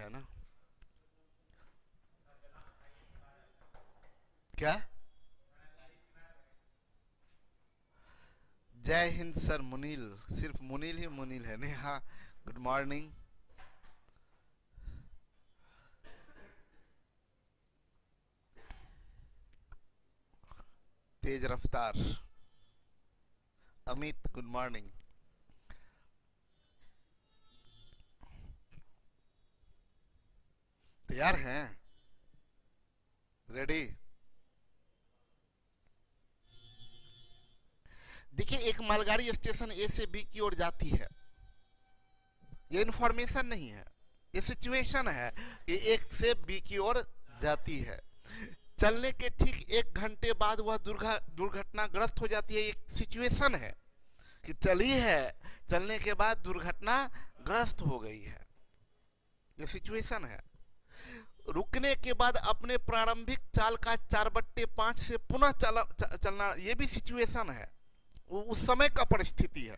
है ना? क्या? जय हिंद सर मुनील। सिर्फ मुनील ही मुनील है। Neha good morning. तेज रफ्तार अमित गुड मॉर्निंग। तैयार हैं? रेडी? देखिए, एक मालगाड़ी स्टेशन ए से बी की ओर जाती है। ये इंफॉर्मेशन नहीं है, ये सिचुएशन है कि एक से बी की ओर जाती है। चलने के ठीक 1 घंटे बाद वह दुर्घटनाग्रस्त हो जाती है। एक सिचुएशन है कि चली है, चलने के बाद दुर्घटनाग्रस्त हो गई है। ये सिचुएशन है। रुकने के बाद अपने प्रारंभिक चाल का 4/5 से पुनः चलना, ये भी सिचुएशन है। वो उस समय का परिस्थिति है।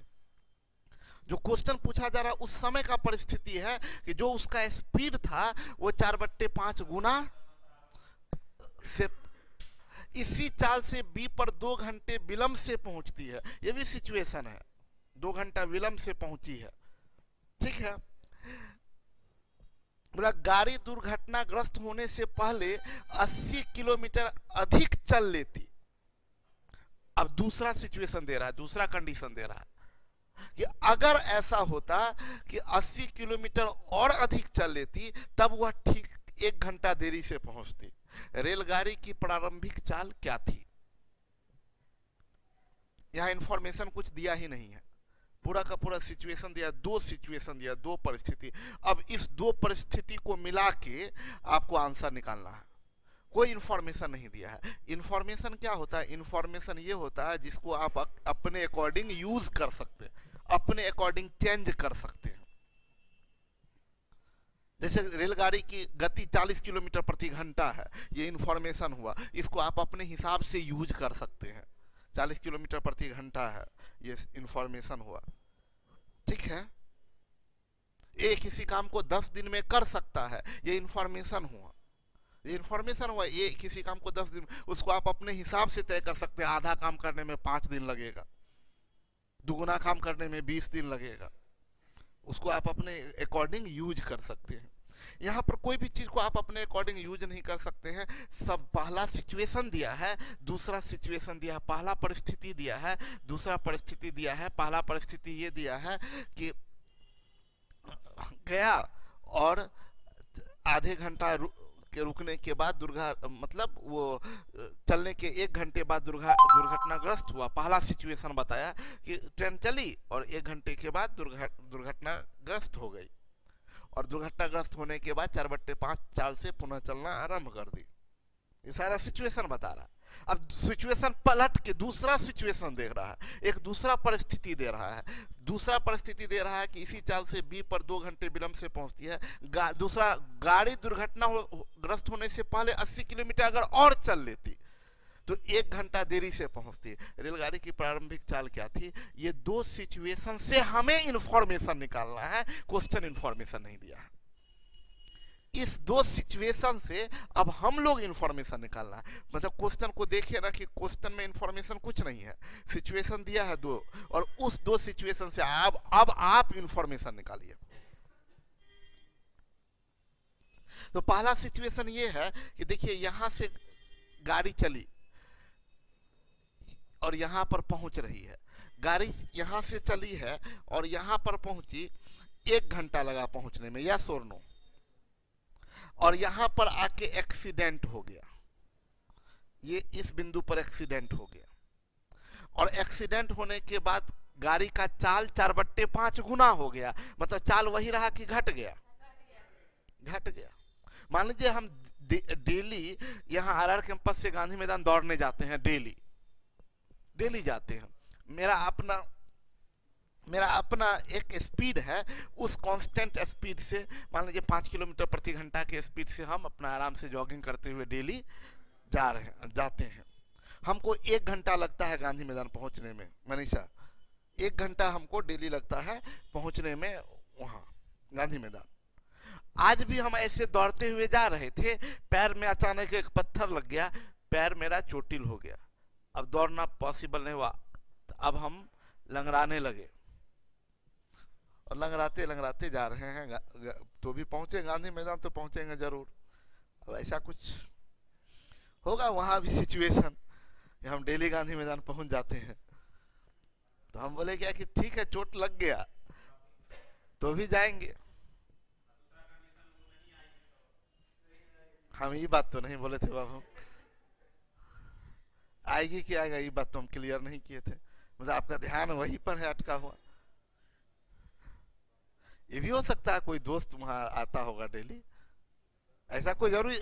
जो क्वेश्चन पूछा जा रहा है उस समय का परिस्थिति है कि जो उसका स्पीड था वो 4/5 गुना से, इसी चाल से बी पर 2 घंटे विलंब से पहुंचती है। ये भी सिचुएशन है, 2 घंटा विलंब से पहुंची है। ठीक है। बोला गाड़ी दुर्घटनाग्रस्त होने से पहले 80 किलोमीटर अधिक चल लेती। अब दूसरा सिचुएशन दे रहा है, दूसरा कंडीशन दे रहा है कि अगर ऐसा होता कि 80 किलोमीटर और अधिक चल लेती तब वह ठीक 1 घंटा देरी से पहुंचती। रेलगाड़ी की प्रारंभिक चाल क्या थी? यहां इंफॉर्मेशन कुछ दिया ही नहीं है, पूरा का पूरा सिचुएशन दिया, 2 सिचुएशन दिया, 2 परिस्थिति। अब इस 2 परिस्थिति को मिला के आपको आंसर निकालना है। कोई इंफॉर्मेशन नहीं दिया है। इंफॉर्मेशन क्या होता है? इंफॉर्मेशन ये होता है जिसको आप अपने अकॉर्डिंग यूज कर सकते हैं, अपने अकॉर्डिंग चेंज कर सकते हैं। जैसे रेलगाड़ी की गति 40 किलोमीटर प्रति घंटा है, ये इंफॉर्मेशन हुआ। इसको आप अपने हिसाब से यूज कर सकते हैं। 40 किलोमीटर प्रति घंटा है, ये इंफॉर्मेशन हुआ। ठीक है। ये किसी काम को 10 दिन में कर सकता है, ये इंफॉर्मेशन हुआ। ये इंफॉर्मेशन हुआ, ये किसी काम को 10 दिन, उसको आप अपने हिसाब से तय कर सकते हैं। आधा काम करने में 5 दिन लगेगा, दुगुना काम करने में 20 दिन लगेगा। उसको आप अपने अकॉर्डिंग यूज कर सकते हैं। यहाँ पर कोई भी चीज को आप अपने अकॉर्डिंग यूज नहीं कर सकते हैं। सब पहला सिचुएशन दिया है, दूसरा सिचुएशन दिया है, पहला परिस्थिति दिया है, दूसरा परिस्थिति दिया है। पहला परिस्थिति ये दिया है कि गया और आधे घंटा के रुकने के बाद मतलब वो चलने के 1 घंटे बाद दुर्घटनाग्रस्त हुआ। पहला सिचुएशन बताया कि ट्रेन चली और 1 घंटे के बाद दुर्घटनाग्रस्त हो गई, और दुर्घटनाग्रस्त होने के बाद 4/5 चाल से पुनः चलना आरंभ कर दी। ये सारा सिचुएशन बता रहा है। अब सिचुएशन पलट के दूसरा सिचुएशन देख रहा है, एक दूसरा परिस्थिति दे रहा है। दूसरा परिस्थिति दे रहा है कि इसी चाल से बी पर 2 घंटे विलंब से पहुंचती है। दूसरा, गाड़ी दुर्घटनाग्रस्त होने से पहले 80 किलोमीटर अगर और चल लेती तो 1 घंटा देरी से पहुंचती। रेलगाड़ी की प्रारंभिक चाल क्या थी? ये 2 सिचुएशन से हमें इंफॉर्मेशन निकालना है, क्वेश्चन इंफॉर्मेशन नहीं दिया है। इस 2 सिचुएशन से अब हम लोग इंफॉर्मेशन निकालना है। मतलब क्वेश्चन को देखिए ना कि क्वेश्चन में इंफॉर्मेशन कुछ नहीं है, सिचुएशन दिया है 2, और उस 2 सिचुएशन से अब आप इंफॉर्मेशन निकालिए। तो पहला सिचुएशन ये है कि देखिए, यहां से गाड़ी चली और यहां पर पहुंच रही है। गाड़ी यहां से चली है और यहां पर पहुंची, 1 घंटा लगा पहुंचने में, यस और नो। और यहां पर आके एक्सीडेंट हो गया, ये इस बिंदु पर एक्सीडेंट हो गया। और एक्सीडेंट होने के बाद गाड़ी का चाल 4/5 गुना हो गया। मतलब चाल वही रहा कि घट गया? घट गया। मान लीजिए हम डेली यहाँ आरआर कैंपस से गांधी मैदान दौड़ने जाते हैं, डेली जाते हैं। मेरा अपना एक स्पीड है, उस कांस्टेंट स्पीड से, मान लीजिए 5 किलोमीटर प्रति घंटा के स्पीड से हम अपना आराम से जॉगिंग करते हुए डेली जाते हैं। हमको 1 घंटा लगता है गांधी मैदान पहुंचने में। मनीषा, 1 घंटा हमको डेली लगता है पहुंचने में वहां गांधी मैदान। आज भी हम ऐसे दौड़ते हुए जा रहे थे, पैर में अचानक एक पत्थर लग गया, पैर मेरा चोटिल हो गया, अब दौड़ना पॉसिबल नहीं हुआ, अब हम लंगड़ाने लगे और लंगड़ाते लंगड़ाते जा रहे हैं, तो भी पहुंचे गांधी मैदान, तो पहुंचेंगे जरूर। अब ऐसा कुछ होगा वहां भी सिचुएशन, हम डेली गांधी मैदान पहुंच जाते हैं, तो हम बोले क्या कि ठीक है चोट लग गया तो भी जाएंगे। हम ये बात तो नहीं बोले थे बाबू, आएगी कि आएगा ये बात तो हम क्लियर नहीं किए थे, मतलब आपका ध्यान वहीं पर है अटका हुआ। ये भी हो सकता है कोई दोस्त वहां आता होगा डेली, ऐसा कोई जरूरी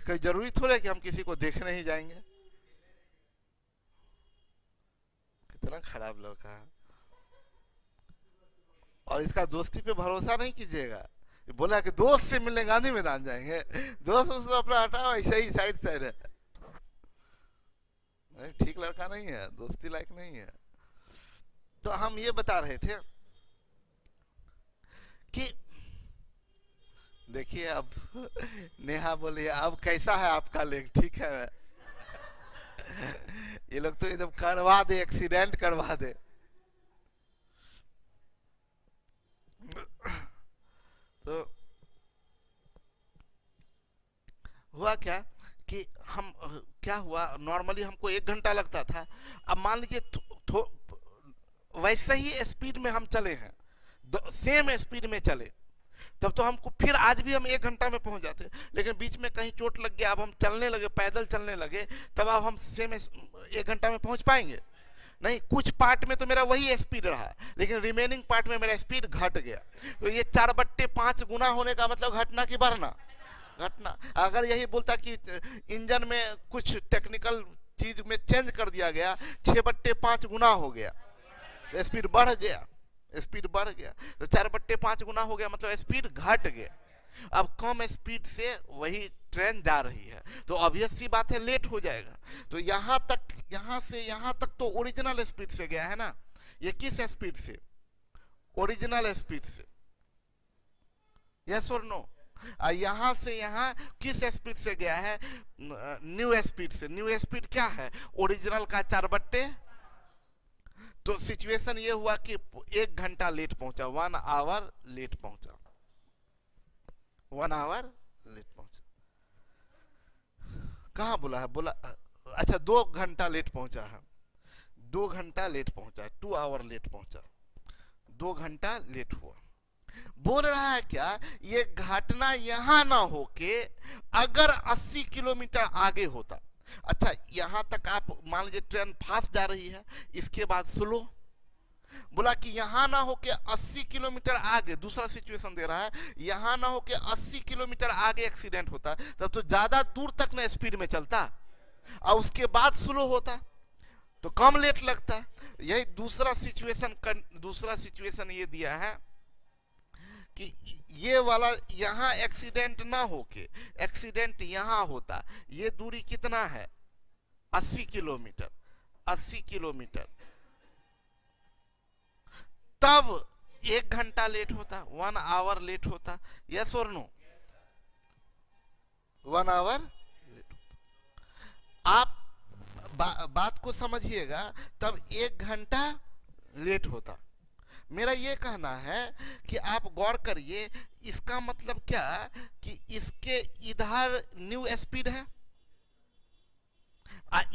कोई जरूरी थोड़ा है कि हम किसी को देखने ही जाएंगे। कितना खराब लड़का है, और इसका दोस्ती पे भरोसा नहीं कीजिएगा। बोला कि दोस्त से मिलने गांधी मैदान जाएंगे, दोस्त उसको अपना हटाओ, ऐसे ही साइड साइड है, ठीक लड़का नहीं है, दोस्ती लायक नहीं है। तो हम ये बता रहे थे कि देखिए अब नेहा बोली अब कैसा है आपका लेग, ठीक है ये लोग तो एकदम करवा दे, एक्सीडेंट करवा दे। तो हुआ क्या कि हम क्या हुआ, नॉर्मली हमको 1 घंटा लगता था, अब मान लीजिए वैसे ही स्पीड में हम चले हैं, सेम स्पीड में चले, तब तो हमको फिर आज भी हम 1 घंटा में पहुंच जाते, लेकिन बीच में कहीं चोट लग गया, अब हम चलने लगे, पैदल चलने लगे, तब अब हम सेम 1 घंटा में पहुंच पाएंगे नहीं। कुछ पार्ट में तो मेरा वही स्पीड रहा, लेकिन रिमेनिंग पार्ट में मेरा स्पीड घट गया। तो ये 4/5 गुना होने का मतलब घटना कि बढ़ना, घटना। अगर यही बोलता कि इंजन में कुछ टेक्निकल चीज में चेंज कर दिया गया, 6/5 गुना हो गया, तो स्पीड बढ़ गया, स्पीड बढ़ गया, तो 4/5 गुना हो गया, मतलब स्पीड घट गया। अब कम स्पीड से वही ट्रेन जा रही है, तो ऑब्वियस सी बात है लेट हो जाएगा। तो यहाँ तक, यहाँ से यहाँ तक तो ओरिजिनल स्पीड से गया है ना, ये किस स्पीड से, ओरिजिनल स्पीड से, यस और नो। यहाँ से यहाँ किस स्पीड से गया है, न्यू स्पीड से। न्यू स्पीड क्या है, ओरिजिनल का 4/। तो सिचुएशन ये हुआ कि 1 घंटा लेट पहुंचा, 1 आवर लेट पहुंचा, 1 आवर लेट पहुंचा। कहाँ बोला है, बोला अच्छा 2 घंटा लेट पहुंचा है, 2 घंटा लेट पहुंचा, 2 आवर लेट पहुंचा, 2 घंटा लेट हुआ। बोल रहा है क्या, ये घटना यहां ना होके अगर 80 किलोमीटर आगे होता। अच्छा यहां तक आप मान लीजिए ट्रेन फास्ट जा रही है, इसके बाद स्लो, बोला कि यहां ना होके 80 किलोमीटर आगे, दूसरा सिचुएशन दे रहा है, यहां ना होके 80 किलोमीटर आगे एक्सीडेंट होता, तब तो ज्यादा दूर तक ना स्पीड में चलता, और उसके बाद स्लो होता तो कम लेट लगता। यही दूसरा सिचुएशन ये दिया है कि ये वाला यहां एक्सीडेंट ना होके एक्सीडेंट यहां होता, ये दूरी कितना है, 80 किलोमीटर, 80 किलोमीटर, तब 1 घंटा लेट होता, 1 आवर लेट होता, यस और नो, 1 आवर लेट होता। आप बात को समझिएगा, तब 1 घंटा लेट होता। मेरा ये कहना है कि आप गौर करिए, इसका मतलब क्या कि इसके इधर न्यू स्पीड है,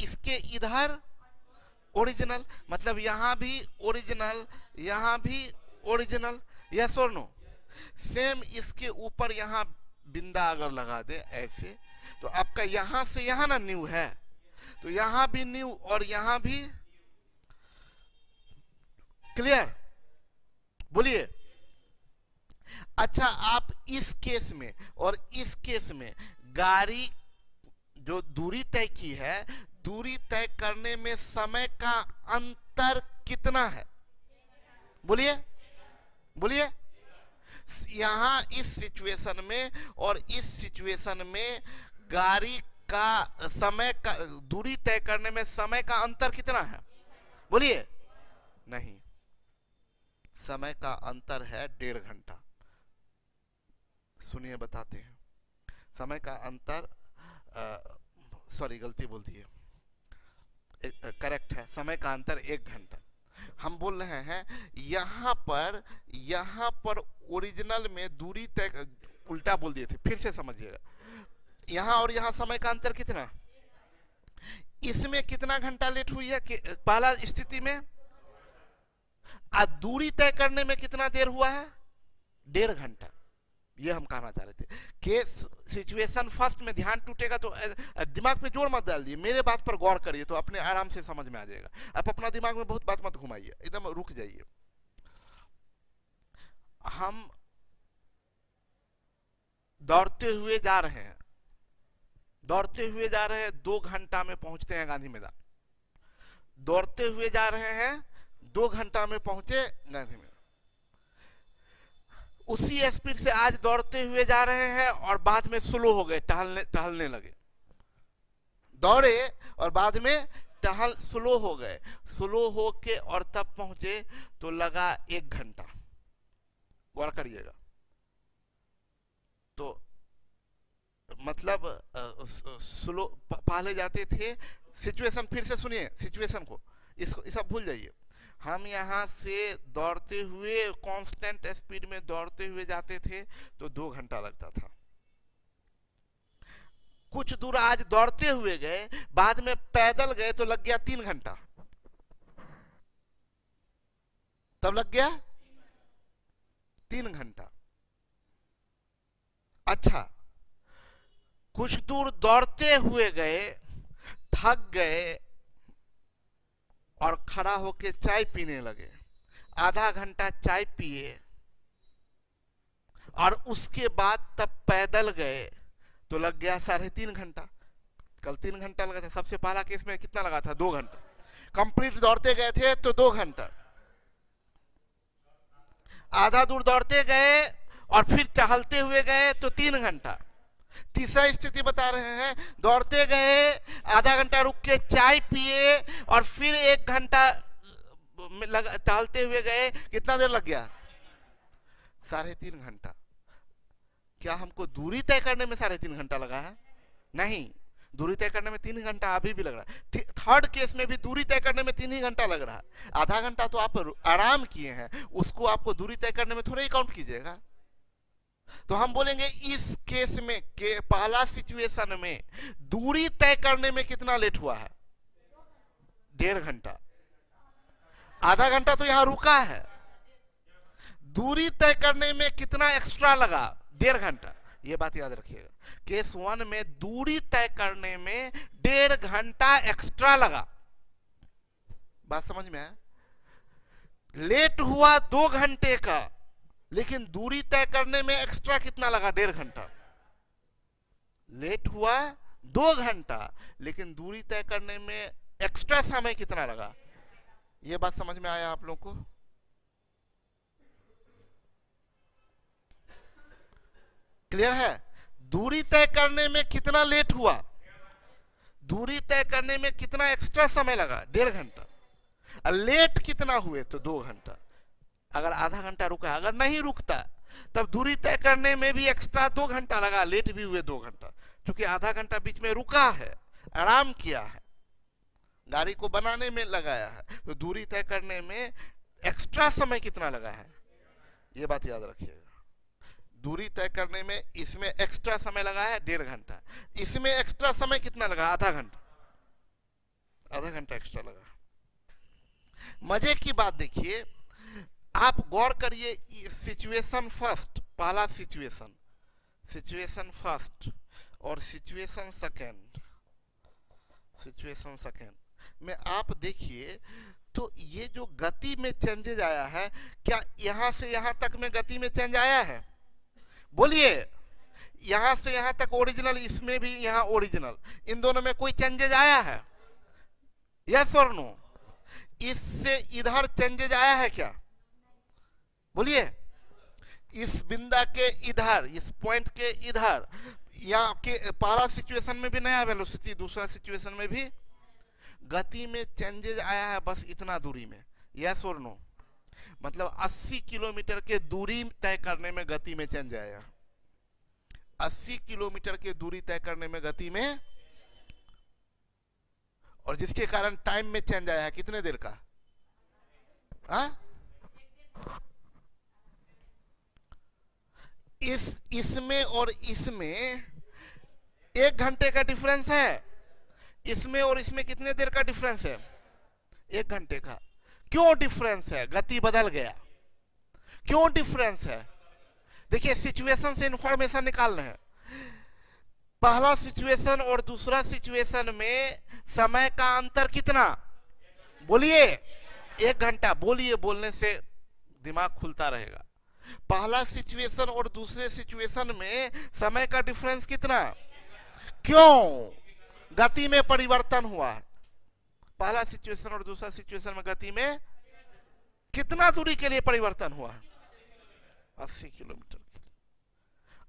इसके इधर ओरिजिनल, मतलब यहां भी ओरिजिनल, यहां भी ओरिजिनल, यस और नो। सेम इसके ऊपर यहां बिंदा अगर लगा दे ऐसे, तो आपका यहां से यहां ना न्यू है, तो यहां भी न्यू और यहां भी, क्लियर, बोलिए। अच्छा आप इस केस में और इस केस में गाड़ी जो दूरी तय की है, दूरी तय करने में समय का अंतर कितना है, बोलिए, बोलिए। यहां इस सिचुएशन में और इस सिचुएशन में गाड़ी का समय का, दूरी तय करने में समय का अंतर कितना है, बोलिए। नहीं, समय का अंतर है 1.5 घंटा। सुनिए बताते हैं। समय का अंतर, सॉरी गलती बोल दी है, करेक्ट है, समय का अंतर 1 घंटा। हम बोल रहे हैं यहाँ पर ओरिजिनल में दूरी तय, उल्टा बोल दिए थे, फिर से समझिएगा। यहाँ और यहाँ समय का अंतर कितना, इसमें कितना घंटा लेट हुई है पहला स्थिति में, और दूरी तय करने में कितना देर हुआ है, 1.5 घंटा। ये हम कहना चाह रहे थे कि सिचुएशन फर्स्ट में ध्यान टूटेगा तो दिमाग में जोर मत डालिए, मेरे बात पर गौर करिए तो अपने आराम से समझ में आ जाएगा। आप अपना दिमाग में बहुत बात मत घुमाइए, एकदम रुक जाइए। हम दौड़ते हुए जा रहे हैं, 2 घंटा में पहुंचते हैं गांधी मैदान। दौड़ते हुए जा रहे हैं, 2 घंटा में पहुंचे गांधी मैदान। उसी स्पीड से आज दौड़ते हुए जा रहे हैं और बाद में स्लो हो गए, टहलने लगे। दौड़े और बाद में स्लो हो गए, स्लो हो के और तब पहुंचे तो लगा 1 घंटा। गौर करिएगा। तो मतलब स्लो पहले जाते थे, सिचुएशन फिर से सुनिए, सिचुएशन को, इसको सब भूल जाइए। हम यहाँ से दौड़ते हुए कांस्टेंट स्पीड में दौड़ते हुए जाते थे तो 2 घंटा लगता था। कुछ दूर आज दौड़ते हुए गए, बाद में पैदल गए तो लग गया 3 घंटा। तब लग गया 3 घंटा। अच्छा, कुछ दूर दौड़ते हुए गए, थक गए और खड़ा होके चाय पीने लगे। आधा घंटा चाय पिए और उसके बाद तब पैदल गए तो लग गया 3.5 घंटा। कल 3 घंटा लगा था, सबसे पहला केस में कितना लगा था, 2 घंटा। कंप्लीट दौड़ते गए थे तो 2 घंटा। आधा दूर दौड़ते गए और फिर टहलते हुए गए तो 3 घंटा। तीसरा स्थिति बता रहे हैं, दौड़ते गए, आधा घंटा रुक के चाय पिए और फिर 1 घंटा टहलते हुए गए, कितना देर लग गया, 3.5 घंटा। क्या हमको दूरी तय करने में 3.5 घंटा लगा है? नहीं, दूरी तय करने में 3 घंटा अभी भी लग रहा है। थर्ड केस में भी दूरी तय करने में 3 ही घंटा लग रहा है। आधा घंटा तो आप आराम किए हैं, उसको आपको दूरी तय करने में थोड़ा ही काउंट कीजिएगा। तो हम बोलेंगे इस केस में के पहला सिचुएशन में दूरी तय करने में कितना लेट हुआ है, 1.5 घंटा। आधा घंटा तो यहां रुका है। दूरी तय करने में कितना एक्स्ट्रा लगा, 1.5 घंटा। ये बात याद रखिएगा, केस 1 में दूरी तय करने में 1.5 घंटा एक्स्ट्रा लगा। बात समझ में आया? लेट हुआ 2 घंटे का, लेकिन दूरी तय करने में एक्स्ट्रा कितना लगा, 1.5 घंटा। लेट हुआ 2 घंटा, लेकिन दूरी तय करने में एक्स्ट्रा समय कितना लगा। ये बात समझ में आया आप लोग को? क्लियर है? दूरी तय करने में कितना लेट हुआ, दूरी तय करने में कितना एक्स्ट्रा समय लगा, 1.5 घंटा। लेट कितना हुए तो 2 घंटा। अगर आधा घंटा रुका, अगर नहीं रुकता तब दूरी तय करने में भी एक्स्ट्रा 2 घंटा लगा, लेट भी हुए 2 घंटा। क्योंकि आधा घंटा बीच में रुका है, आराम किया है, गाड़ी को बनाने में लगाया है, तो दूरी तय करने में एक्स्ट्रा समय कितना लगा है, ये बात याद रखिएगा। दूरी तय करने में इसमें एक्स्ट्रा समय लगा है 1.5 घंटा, इसमें एक्स्ट्रा समय कितना लगा, आधा घंटा। आधा घंटा एक्स्ट्रा लगा। मजे की बात देखिए, आप गौर करिए, सिचुएशन फर्स्ट, पहला सिचुएशन फर्स्ट और सिचुएशन सेकेंड में आप देखिए तो ये जो गति में चेंजेज आया है, क्या यहां से यहां तक में गति में चेंज आया है? बोलिए, यहां से यहां तक ओरिजिनल, इसमें भी यहां ओरिजिनल, इन दोनों में कोई चेंजेज आया है? यस और नो? इससे इधर चेंजेज आया है क्या? बोलिए, इस बिंदा के इधर, इस पॉइंट के इधर, या के पहला सिचुएशन में भी नया वेलोसिटी, दूसरा सिचुएशन में भी। गति में चेंजेज आया है बस इतना दूरी में, यस और नो? मतलब 80 किलोमीटर के दूरी तय करने में गति में चेंज आया, 80 किलोमीटर की दूरी तय करने में गति में, और जिसके कारण टाइम में चेंज आया है कितने देर का? इसमें और इसमें 1 घंटे का डिफरेंस है, इसमें और इसमें कितने देर का डिफरेंस है? 1 घंटे का। क्यों डिफरेंस है? गति बदल गया। क्यों डिफरेंस है? देखिए सिचुएशन से इंफॉर्मेशन निकालना है। पहला सिचुएशन और दूसरा सिचुएशन में समय का अंतर कितना? बोलिए 1 घंटा। बोलिए, बोलने से दिमाग खुलता रहेगा। पहला सिचुएशन और दूसरे सिचुएशन में समय का डिफरेंस कितना? क्यों? गति में परिवर्तन हुआ है। पहला सिचुएशन और दूसरा सिचुएशन में गति में कितना दूरी के लिए परिवर्तन हुआ है? 80 किलोमीटर।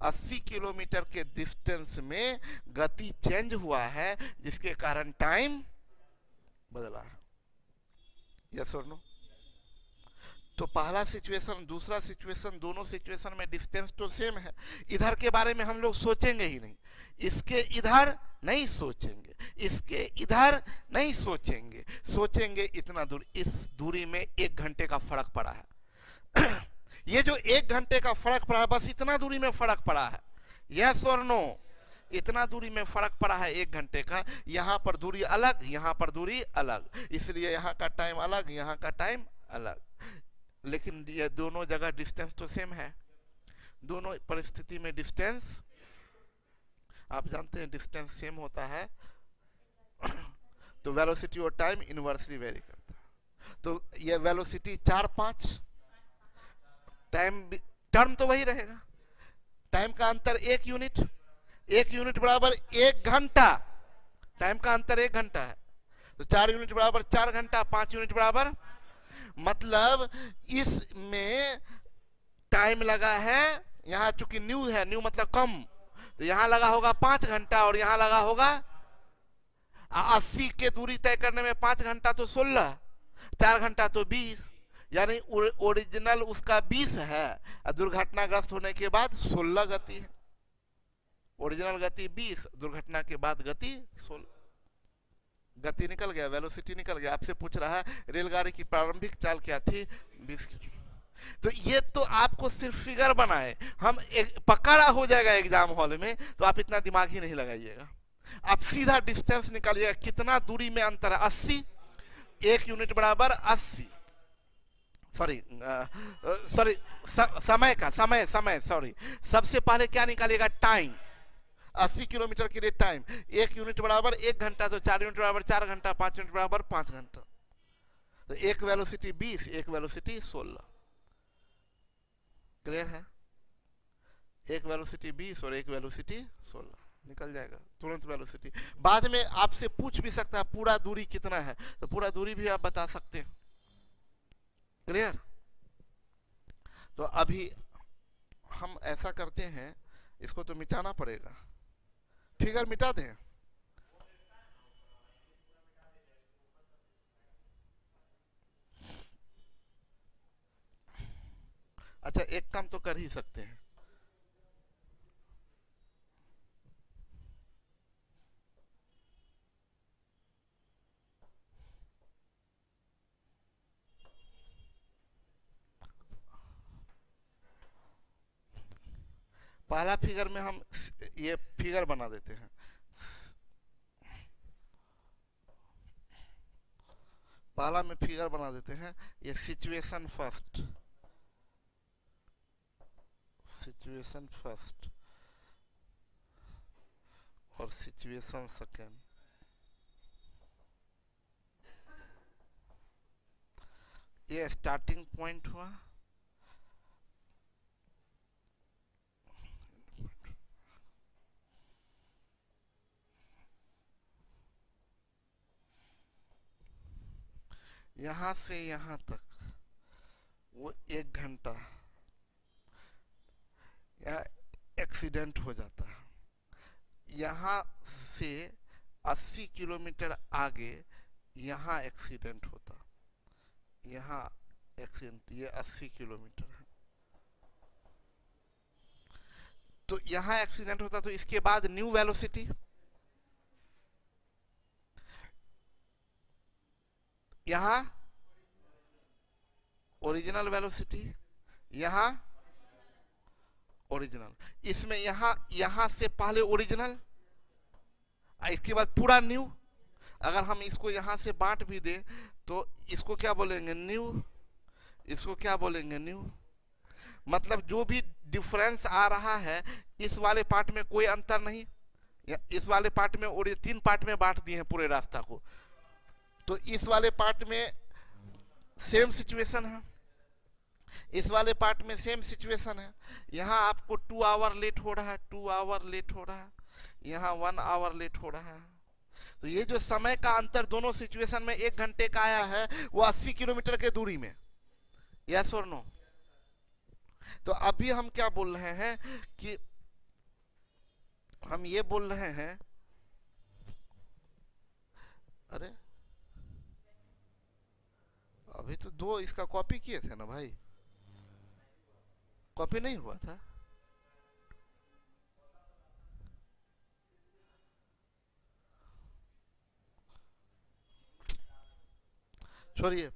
80 किलोमीटर के डिस्टेंस में गति चेंज हुआ है, जिसके कारण टाइम बदला है, यस और नो? तो पहला सिचुएशन दूसरा सिचुएशन, दोनों सिचुएशन में डिस्टेंस तो सेम है। इधर के बारे में हम लोग सोचेंगे ही नहीं, इसके इधर नहीं सोचेंगे, इसके इधर नहीं सोचेंगे, सोचेंगे इतना दूर। इस दूरी में 1 घंटे का फर्क पड़ा है। ये जो 1 घंटे का फर्क पड़ा है, बस इतना दूरी में फर्क पड़ा है, यस और नो? इतना दूरी में फर्क पड़ा है 1 घंटे का। यहाँ पर दूरी अलग, यहाँ पर दूरी अलग, इसलिए यहाँ का टाइम अलग, यहाँ का टाइम अलग। लेकिन ये दोनों जगह डिस्टेंस तो सेम है। दोनों परिस्थिति में डिस्टेंस, आप जानते हैं डिस्टेंस सेम होता है तो वेलोसिटी और टाइम इनवर्सली वेरी करता है। तो ये वेलोसिटी 4-5, टाइम टर्म तो वही रहेगा। टाइम का अंतर 1 यूनिट, 1 यूनिट बराबर 1 घंटा। टाइम का अंतर 1 घंटा है, तो 4 यूनिट बराबर 4 घंटा, 5 यूनिट बराबर, मतलब इसमें टाइम लगा है, यहाँ चूंकि न्यू है, न्यू मतलब कम, तो यहाँ लगा होगा 5 घंटा और यहाँ लगा होगा 80 के दूरी तय करने में 5 घंटा तो 16, 4 घंटा तो 20, यानी ओरिजिनल उसका 20 है, दुर्घटनाग्रस्त होने के बाद 16 गति है। ओरिजिनल गति 20, दुर्घटना के बाद गति 16। गति निकल गया, वेलोसिटी निकल गया। आपसे पूछ रहा है रेलगाड़ी की प्रारंभिक चाल क्या थी? 20 किलोमीटर। तो ये तो आपको सिर्फ फिगर बनाए, हम पकड़ा हो जाएगा एग्जाम हॉल में, तो आप इतना दिमाग ही नहीं लगाइएगा। आप सीधा डिस्टेंस निकालिएगा, कितना दूरी में अंतर है? 80, 1 यूनिट बराबर 80, सॉरी समय का, समय सॉरी। सबसे पहले क्या निकालिएगा? टाइम। 80 किलोमीटर के लिए टाइम 1 यूनिट बराबर 1 घंटा, तो 4 यूनिट बराबर 4 घंटा, 5 यूनिट बराबर 5 घंटा। तो एक वेलोसिटी 20, एक वेलोसिटी 16। क्लियर है? एक वेलोसिटी 20 और एक वेलोसिटी 16, निकल जाएगा तुरंत वेलोसिटी। बाद में आपसे पूछ भी सकता है पूरा दूरी कितना है, तो पूरा दूरी भी आप बता सकते हैं। क्लियर? तो अभी हम ऐसा करते हैं, इसको तो मिटाना पड़ेगा, फिगर मिटा दें। अच्छा एक काम तो कर ही सकते हैं, पहला फिगर में हम ये फिगर बना देते हैं। पहला में फिगर बना देते हैं, ये सिचुएशन फर्स्ट, सिचुएशन फर्स्ट और सिचुएशन सेकेंड। ये स्टार्टिंग पॉइंट हुआ, यहां से यहां तक वो 1 घंटा, यहाँ एक्सीडेंट हो जाता है। यहाँ से 80 किलोमीटर आगे यहाँ एक्सीडेंट होता, यहाँ एक्सीडेंट, ये 80 किलोमीटर है, तो यहाँ एक्सीडेंट होता, तो इसके बाद न्यू वेलोसिटी, यहाँ ओरिजिनल वेलोसिटी, यहाँ ओरिजिनल, इसमें यहाँ से पहले ओरिजिनल, इसके बाद पूरा न्यू। अगर हम इसको यहाँ से बांट भी दे तो इसको क्या बोलेंगे, न्यू, इसको क्या बोलेंगे, न्यू। मतलब जो भी डिफरेंस आ रहा है इस वाले पार्ट में कोई अंतर नहीं, इस वाले पार्ट में, और 3 पार्ट में बांट दिए हैं पूरे रास्ता को, तो इस वाले पार्ट में सेम सिचुएशन है, इस वाले पार्ट में सेम सिचुएशन है। यहाँ आपको 2 आवर लेट हो रहा है, 2 आवर लेट हो रहा है, यहाँ 1 आवर लेट हो रहा है। तो ये जो समय का अंतर दोनों सिचुएशन में 1 घंटे का आया है, वो 80 किलोमीटर के दूरी में, यस और नो। तो अभी हम क्या बोल रहे हैं कि हम ये बोल रहे हैं, अरे अभी तो 2 इसका कॉपी किए थे ना भाई, कॉपी नहीं हुआ था। छोड़िए,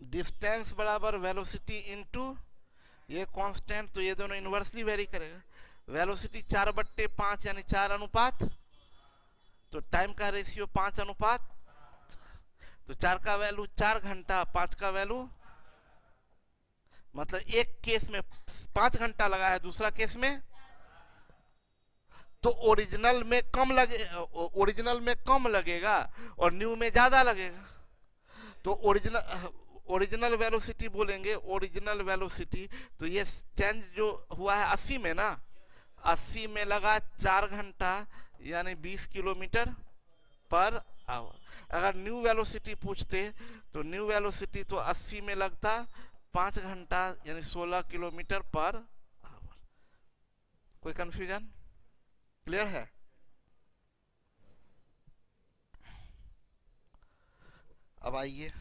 डिस्टेंस बराबर वेलोसिटी इनटू ये कांस्टेंट, तो ये दोनों इनवर्सली वेरी करेगा। वेलोसिटी 4/5 यानी 4 अनुपात, तो टाइम का रेशियो 5 अनुपात, तो 4 का वैल्यू 4 घंटा, 5 का वैल्यू, मतलब एक केस में 5 घंटा लगा है, दूसरा केस में तो ओरिजिनल में कम लगे, ओरिजिनल में कम लगेगा और न्यू में ज्यादा लगेगा। तो ओरिजिनल वेलोसिटी बोलेंगे, ओरिजिनल वेलोसिटी, तो ये चेंज जो हुआ है 80 में ना, 80 में लगा 4 घंटा यानी 20 किलोमीटर पर आवर। अगर न्यू वेलोसिटी पूछते तो न्यू वेलोसिटी तो 80 में लगता 5 घंटा यानी 16 किलोमीटर पर आवर। कोई कंफ्यूजन, क्लियर है? अब आइए,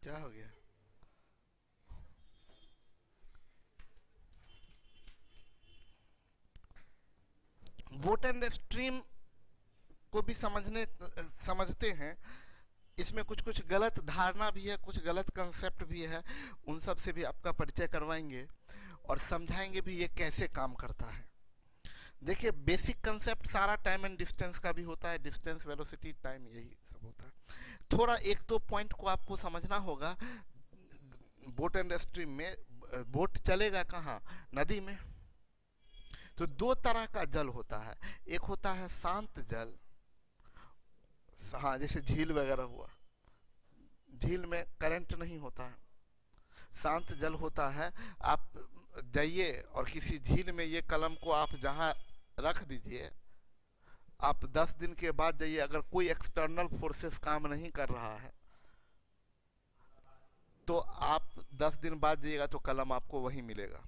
क्या हो गया? बोट एंड स्ट्रीम को भी समझते हैं, इसमें कुछ कुछ गलत धारणा भी है, कुछ गलत कंसेप्ट भी है, उन सब से भी आपका परिचय करवाएंगे और समझाएंगे भी ये कैसे काम करता है। देखिए, बेसिक कंसेप्ट सारा टाइम एंड डिस्टेंस का भी होता है, डिस्टेंस, वेलोसिटी, टाइम, यही सब होता है। थोड़ा 1-2 पॉइंट को आपको समझना होगा। बोट एंड स्ट्रीम में बोट चलेगा कहाँ? नदी में। तो 2 तरह का जल होता है, एक होता है शांत जल, हाँ जैसे झील वगैरह हुआ, झील में करंट नहीं होता है, शांत जल होता है। आप जाइए और किसी झील में ये कलम को आप जहाँ रख दीजिए, आप 10 दिन के बाद जाइए, अगर कोई एक्सटर्नल फोर्सेस काम नहीं कर रहा है तो आप 10 दिन बाद जाइएगा तो कलम आपको वहीं मिलेगा,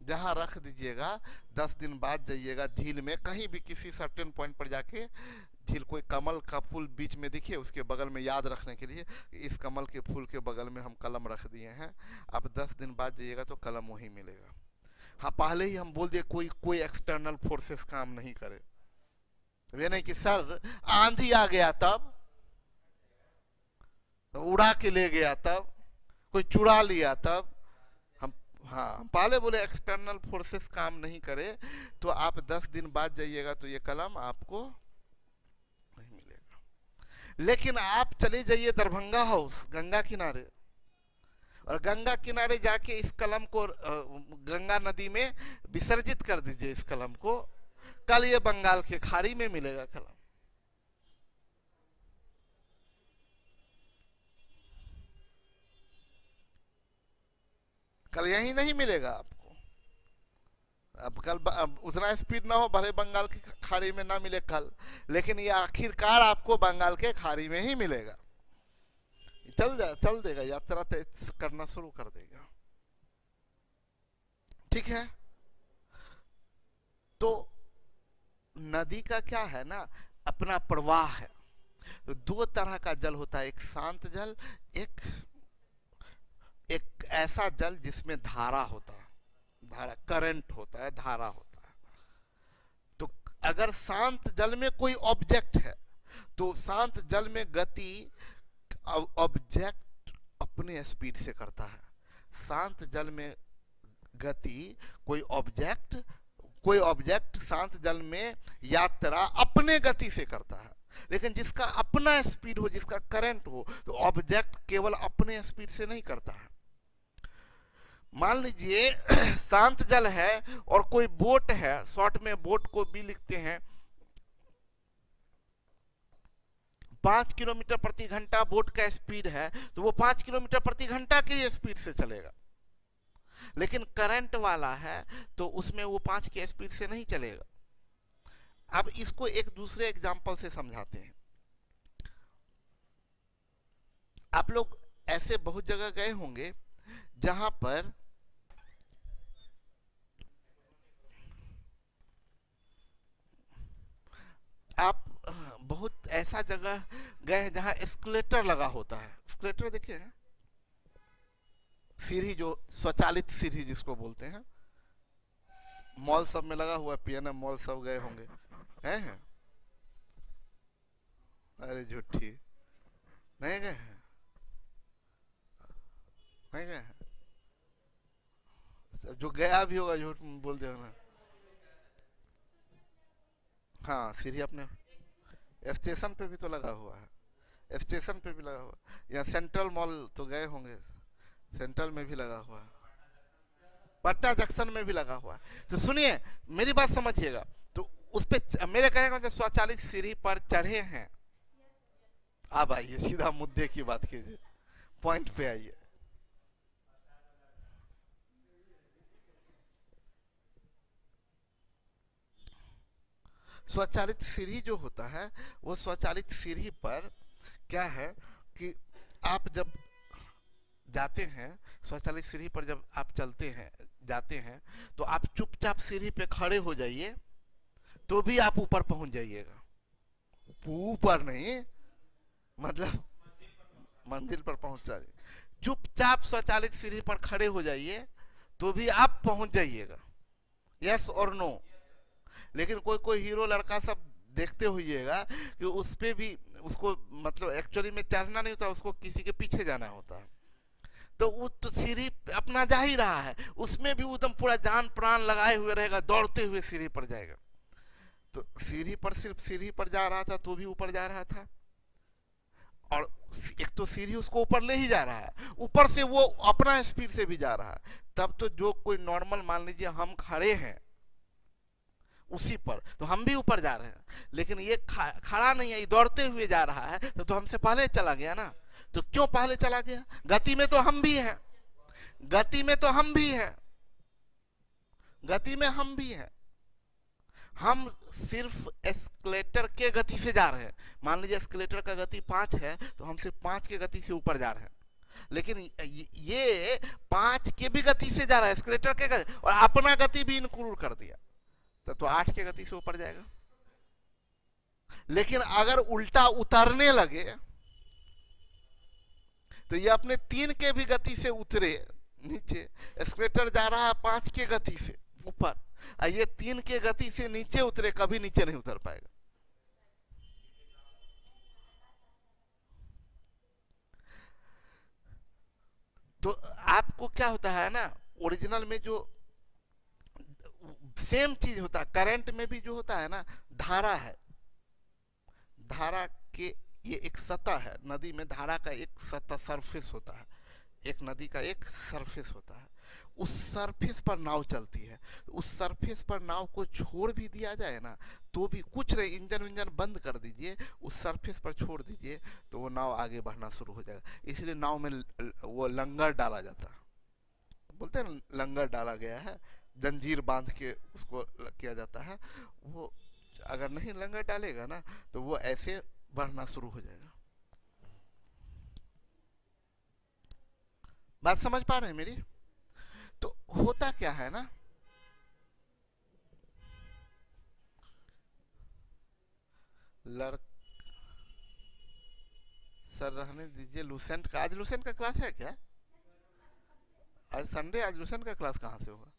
जहां रख दीजिएगा। 10 दिन बाद जाइएगा झील में, कहीं भी किसी सर्टेन पॉइंट पर जाके झील, कोई कमल का फूल बीच में दिखे, उसके बगल में याद रखने के लिए इस कमल के फूल के बगल में हम कलम रख दिए हैं, आप 10 दिन बाद जाइएगा तो कलम वहीं मिलेगा। हाँ, पहले ही हम बोल दिए कोई एक्सटर्नल फोर्सेस काम नहीं करे, ये नहीं कि सर आंधी आ गया तब, उड़ा के ले गया तब, कोई चुरा लिया तब। हाँ, पहले बोले एक्सटर्नल फोर्सेस काम नहीं करे तो आप 10 दिन बाद जाइएगा तो ये कलम आपको नहीं मिलेगा। लेकिन आप चले जाइए दरभंगा हाउस गंगा किनारे, और गंगा किनारे जाके इस कलम को गंगा नदी में विसर्जित कर दीजिए इस कलम को, कल ये बंगाल के खाड़ी में मिलेगा कलम। कल यही नहीं मिलेगा आपको। अब कल उतना स्पीड ना हो, भले बंगाल की खाड़ी में ना मिले कल, लेकिन ये आखिरकार आपको बंगाल के खाड़ी में ही मिलेगा। चल देगा, यात्रा तेज करना शुरू कर देगा। ठीक है, तो नदी का क्या है ना, अपना प्रवाह है। तो दो तरह का जल होता है, एक शांत जल, एक ऐसा जल जिसमें धारा होता है, धारा करंट होता है, धारा होता है। तो अगर शांत जल में कोई ऑब्जेक्ट है तो शांत जल में गति ऑब्जेक्ट अपने स्पीड से करता है। शांत जल में गति कोई ऑब्जेक्ट शांत जल में यात्रा अपने गति से करता है। लेकिन जिसका अपना स्पीड हो, जिसका करंट हो, तो ऑब्जेक्ट केवल अपने स्पीड से नहीं करता है। मान लीजिए शांत जल है और कोई बोट है, शॉर्ट में बोट को भी लिखते हैं 5 किलोमीटर प्रति घंटा बोट का स्पीड है, तो वो 5 किलोमीटर प्रति घंटा की स्पीड से चलेगा। लेकिन करंट वाला है तो उसमें वो 5 की स्पीड से नहीं चलेगा। अब इसको एक दूसरे एग्जांपल से समझाते हैं। आप लोग ऐसे बहुत जगह गए होंगे जहां पर आप बहुत ऐसा जगह गए हैं जहां एस्केलेटर लगा होता है। एस्केलेटर देखिए हैं, सीढ़ी, जो स्वचालित सीढ़ी जिसको बोलते हैं, मॉल सब में लगा हुआ, पीएनएम मॉल सब गए होंगे हैं? अरे झूठी, नहीं गए हैं? नहीं गए हैं? जो गया भी होगा झूठ बोल दिया ना। हाँ, सीढ़ी अपने स्टेशन पे भी तो लगा हुआ है, स्टेशन पे भी लगा हुआ, या सेंट्रल मॉल तो गए होंगे, सेंट्रल में भी लगा हुआ है, पटना जंक्शन में भी लगा हुआ है। तो सुनिए, मेरी बात समझिएगा। तो उस पे मेरे कहने का स्वचालित सीढ़ी पर चढ़े हैं। अब आइए सीधा मुद्दे की बात कीजिए, पॉइंट पे आइए। स्वचालित सीढ़ी जो होता है, वो स्वचालित सीढ़ी पर क्या है कि आप जब जाते हैं, स्वचालित सीढ़ी पर जब आप चलते हैं, जाते हैं, तो आप चुपचाप सीढ़ी पे खड़े हो जाइए, तो भी आप ऊपर पहुंच जाइएगा। ऊपर नहीं, मतलब मंजिल पर पहुंच जाइए। चुपचाप स्वचालित सीढ़ी पर खड़े हो जाइए, तो भी आप पहुंच जाइएगा। यस और नो? लेकिन कोई कोई हीरो लड़का सब देखते होइएगा कि उस पे भी उसको मतलब एक्चुअली में चढ़ना नहीं होता, उसको किसी के पीछे जाना होता है। तो वो तो सीढ़ी अपना जा ही रहा है, उसमें भी एकदम पूरा जान प्राण लगाए हुए रहेगा, दौड़ते हुए सीढ़ी पर जाएगा। तो सीढ़ी पर सिर्फ सीढ़ी पर जा रहा था तो भी ऊपर जा रहा था, और एक तो सीढ़ी उसको ऊपर ले ही जा रहा है, ऊपर से वो अपना स्पीड से भी जा रहा है। तब तो जो कोई नॉर्मल, मान लीजिए हम खड़े हैं उसी पर, तो हम भी ऊपर जा रहे हैं। लेकिन ये खड़ा नहीं है, ये दौड़ते हुए जा रहा है, तो हमसे पहले चला गया ना। तो क्यों पहले चला गया? गति में तो हम भी हैं, गति में तो हम भी हैं, गति में हम भी हैं। हम सिर्फ एस्केलेटर के गति से जा रहे हैं। मान लीजिए एस्केलेटर का गति 5 है, तो हम सिर्फ 5 के गति से ऊपर जा रहे हैं। लेकिन ये 5 के भी गति से जा रहा है, एस्केलेटर के गति, और अपना गति भी इंक्लूड कर दिया, तो 8 के गति से ऊपर जाएगा। लेकिन अगर उल्टा उतरने लगे तो ये अपने 3 के भी गति से उतरे नीचे। एस्केलेटर जा रहा है 5 के गति से ऊपर, और ये 3 के गति से नीचे उतरे, कभी नीचे नहीं उतर पाएगा। तो आपको क्या होता है ना, ओरिजिनल में जो सेम चीज होता है, करंट में भी जो होता है ना, धारा है, धारा के ये एक सतह है, नदी में धारा का एक सतह सरफेस होता है, एक नदी का एक सरफेस होता है, उस सरफेस पर नाव चलती है। उस सरफेस पर नाव को छोड़ भी दिया जाए ना तो भी कुछ नहीं, इंजन विंजन बंद कर दीजिए, उस सरफेस पर छोड़ दीजिए तो वो नाव आगे बढ़ना शुरू हो जाएगा। इसलिए नाव में वो लंगर डाला जाता है, बोलते हैं लंगर डाला गया है, जंजीर बांध के उसको किया जाता है। वो अगर नहीं लंगर डालेगा ना तो वो ऐसे बढ़ना शुरू हो जाएगा। बात समझ पा रहे हैं मेरी? तो होता क्या है ना, लड़ सर रहने दीजिए, लूसेंट का आज लूसेंट का क्लास है क्या? आज संडे, आज लूसेंट का क्लास कहाँ से होगा?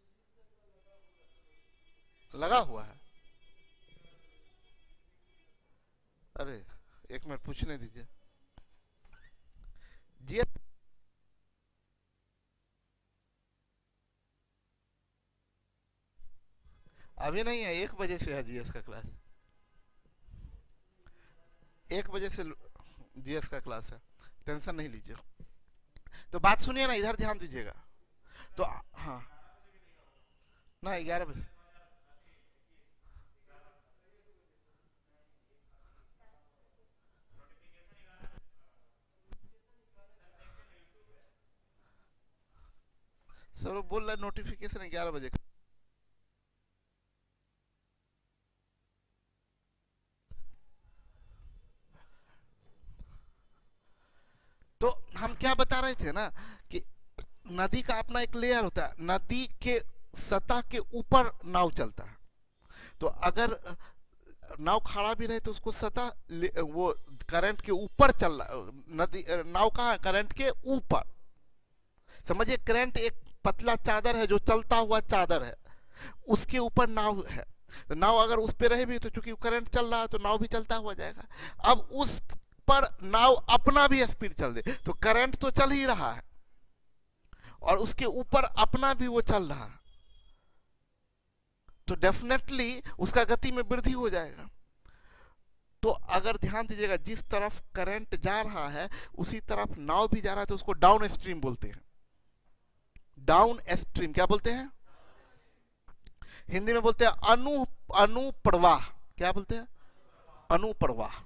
लगा हुआ है? अरे एक मिनट पूछने दीजिए जी। अभी नहीं है, 1 बजे से है जीएस का क्लास, 1 बजे से जीएस का क्लास है, टेंशन नहीं लीजिए। तो बात सुनिए ना, इधर ध्यान दीजिएगा। तो हाँ ना, 11 बजे। सर वो बोल रहा है नोटिफिकेशन 11 बजे। तो हम क्या बता रहे थे ना कि नदी का अपना एक लेयर होता है, नदी के सतह के ऊपर नाव चलता है। तो अगर नाव खड़ा भी रहे तो उसको सतह वो करंट के ऊपर चल रहा, नदी नाव कहाँ है? करंट के ऊपर। समझिए करंट एक पतला चादर है जो चलता हुआ चादर है, उसके ऊपर नाव है। तो नाव अगर उस पर रहे भी तो चूंकि करंट चल रहा है तो नाव भी चलता हुआ जाएगा। अब उस पर नाव अपना भी स्पीड चल दे तो करंट तो चल ही रहा है और उसके ऊपर अपना भी वो चल रहा है, तो डेफिनेटली उसका गति में वृद्धि हो जाएगा। तो अगर ध्यान दीजिएगा, जिस तरफ करंट जा रहा है उसी तरफ नाव भी जा रहा है, तो उसको डाउन स्ट्रीम बोलते हैं। डाउन स्ट्रीम क्या बोलते हैं? हिंदी में बोलते हैं अनुप्रवाह। क्या बोलते हैं? अनुप्रवाह।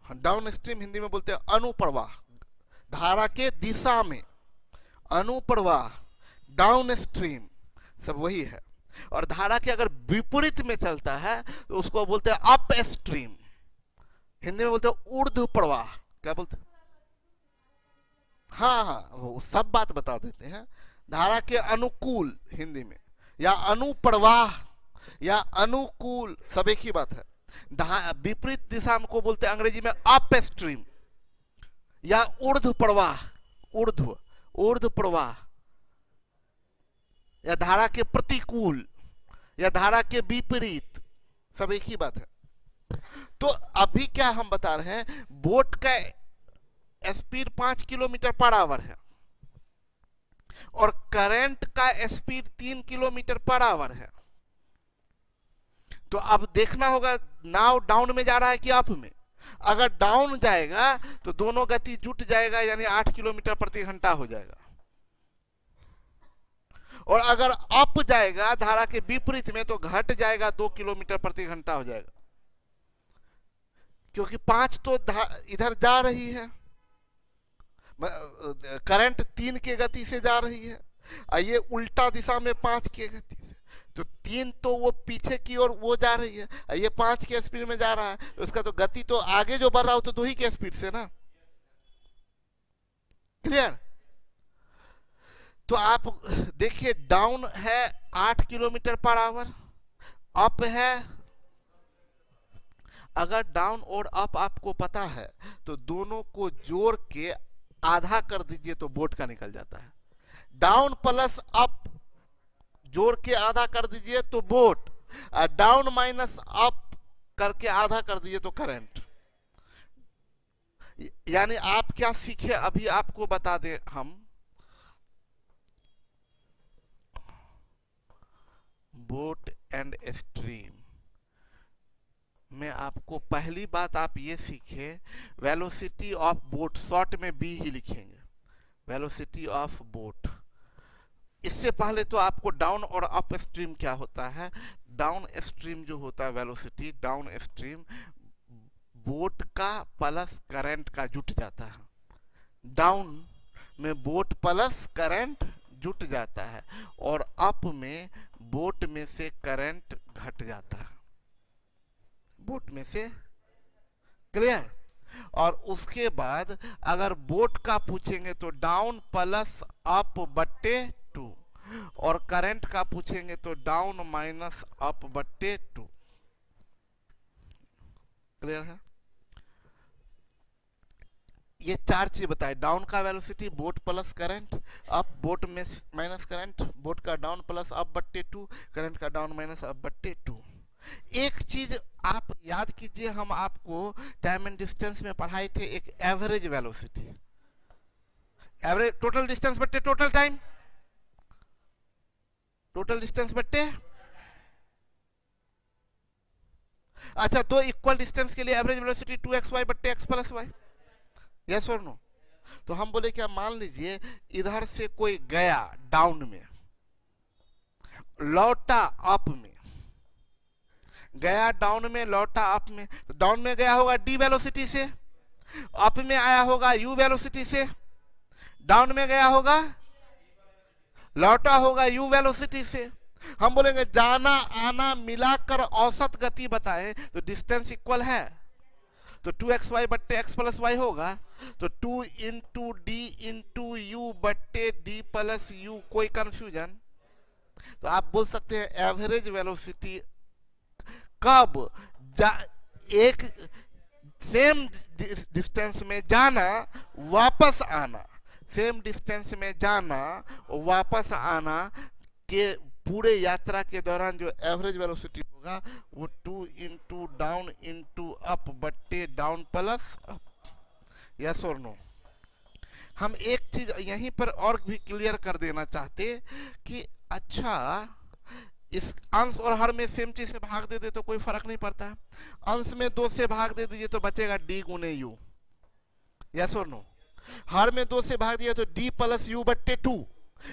डाउन स्ट्रीम हिंदी में बोलते हैं अनुप्रवाह, धारा के दिशा में अनुप्रवाह, डाउन स्ट्रीम सब वही है। और धारा के अगर विपरीत में चलता है तो उसको बोलते हैं अप स्ट्रीम, हिंदी में बोलते हैं ऊर्ध्व प्रवाह। क्या बोलते हैं? हाँ हाँ, वो सब बात बता देते हैं। धारा के अनुकूल हिंदी में, या अनुप्रवाह या अनुकूल, सब एक ही बात है। विपरीत दिशा को बोलते हैं अंग्रेजी में अप स्ट्रीम या ऊर्ध्व प्रवाह, ऊर्ध्व ऊर्ध्व प्रवाह, या धारा के प्रतिकूल या धारा के विपरीत, सब एक ही बात है। तो अभी क्या हम बता रहे हैं, बोट का स्पीड 5 किलोमीटर पर आवर है और करंट का स्पीड 3 किलोमीटर पर आवर है। तो अब देखना होगा नाव डाउन में जा रहा है कि अप में। अगर डाउन जाएगा तो दोनों गति जुट जाएगा, यानी 8 किलोमीटर प्रति घंटा हो जाएगा। और अगर अप जाएगा धारा के विपरीत में तो घट जाएगा, 2 किलोमीटर प्रति घंटा हो जाएगा, क्योंकि 5 तो इधर जा रही है, करंट 3 के गति से जा रही है और ये उल्टा दिशा में 5 के गति से, तो 3 तो वो पीछे की ओर वो जा रही है और ये 5 के स्पीड में जा रहा है, तो उसका तो गति तो आगे जो बढ़ रहा हो तो 2 ही के स्पीड से ना। क्लियर? तो आप देखिए, डाउन है 8 किलोमीटर पर आवर, अप है, अगर डाउन और अप आपको पता है तो दोनों को जोड़ के आधा कर दीजिए तो बोट का निकल जाता है। डाउन प्लस अप जोड़ के आधा कर दीजिए तो बोट, और डाउन माइनस अप करके आधा कर दीजिए तो करंट। यानी आप क्या सीखे अभी आपको बता दें हम, बोट एंड स्ट्रीम, में आपको पहली बात आप ये सीखे, वेलोसिटी ऑफ बोट, शॉर्ट में बी ही लिखेंगे, वेलोसिटी ऑफ बोट। इससे पहले तो आपको डाउन और अप स्ट्रीम क्या होता है। डाउन स्ट्रीम जो होता है वेलोसिटी, डाउन स्ट्रीम बोट का प्लस करंट का जुट जाता है। डाउन में बोट प्लस करंट जुट जाता है और अप में बोट में से करंट घट जाता है, बोट में से, क्लियर। और उसके बाद अगर बोट का पूछेंगे तो डाउन प्लस अप बट्टे 2, और करंट का पूछेंगे तो डाउन माइनस अप बट्टे 2, क्लियर है। ये चार चीज बताए, डाउन का velocity boat plus current, up boat में माइनस करंट, बोट का डाउन प्लस अप बट्टे 2, करंट का डाउन माइनस अप बट्टे 2। एक चीज आप याद कीजिए, हम आपको टाइम एंड डिस्टेंस में पढ़ाए थे एक average velocity, average total distance बट्टे टोटल टाइम, टोटल डिस्टेंस बट्टे, अच्छा, तो इक्वल डिस्टेंस के लिए एवरेज वेलोसिटी 2xy बट्टे x प्लस वाई, यस और नो। तो हम बोले क्या, मान लीजिए इधर से कोई गया डाउन में, लौटा अप में, गया डाउन में लौटा अप में, तो डाउन में गया होगा d वेलोसिटी से, अप में आया होगा u वेलोसिटी से, डाउन में गया होगा, लौटा होगा u वेलोसिटी से। हम बोलेंगे जाना आना मिलाकर औसत गति बताएं तो डिस्टेंस इक्वल है, तो 2xy बट्टे x प्लस वाई होगा, तो 2 इंटू डी इंटू यू बट्टे डी प्लस यू, कोई कंफ्यूजन। तो आप बोल सकते हैं एवरेज वेलोसिटी कब, एक सेम डिस्टेंस में जाना वापस आना, सेम डिस्टेंस में जाना वापस आना के पूरे यात्रा के दौरान जो एवरेज वेलोसिटी होगा वो 2 इंटू डाउन इंटू अप बट्टे डाउन प्लस अप, यस और नो। हम एक चीज यहीं पर और भी क्लियर कर देना चाहते कि अच्छा, इस अंश और हर में सेम चीज से भाग दे दे तो कोई फर्क नहीं पड़ता, अंश में 2 से भाग दे दीजिए तो बचेगा d गुने यू, यस और नो। हर में 2 से भाग दिया तो d प्लस यू बट्टे 2,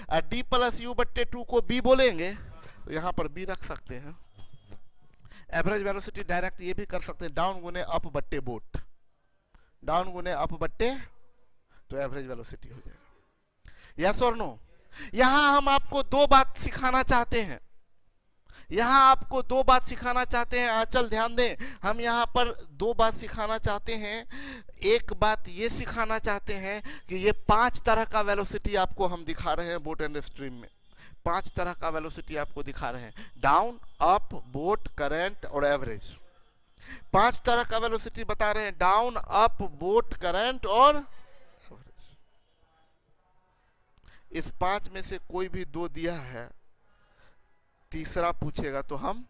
और d प्लस यू बट्टे 2 को b बोलेंगे तो यहां पर b रख सकते हैं। एवरेज वेलोसिटी डायरेक्ट ये भी कर सकते हैं, डाउन गुने अप बट्टे बोट, डाउन गुने अप बट्टे, तो एवरेज वेलोसिटी हो जाएगा, यस और नो। यहां हम आपको 2 बात सिखाना चाहते हैं, यहां आपको 2 बात सिखाना चाहते हैं, आंचल ध्यान दें, हम यहां पर 2 बात सिखाना चाहते हैं। एक बात ये सिखाना चाहते हैं कि ये 5 तरह का वेलोसिटी आपको हम दिखा रहे हैं बोट एंड स्ट्रीम में, 5 तरह का वेलोसिटी आपको दिखा रहे हैं, डाउन अप बोट करंट और एवरेज। 5 तरह का वेलोसिटी बता रहे हैं, डाउन अप बोट करंट और एवरेज। इस 5 में से कोई भी 2 दिया है, तीसरा पूछेगा तो हम,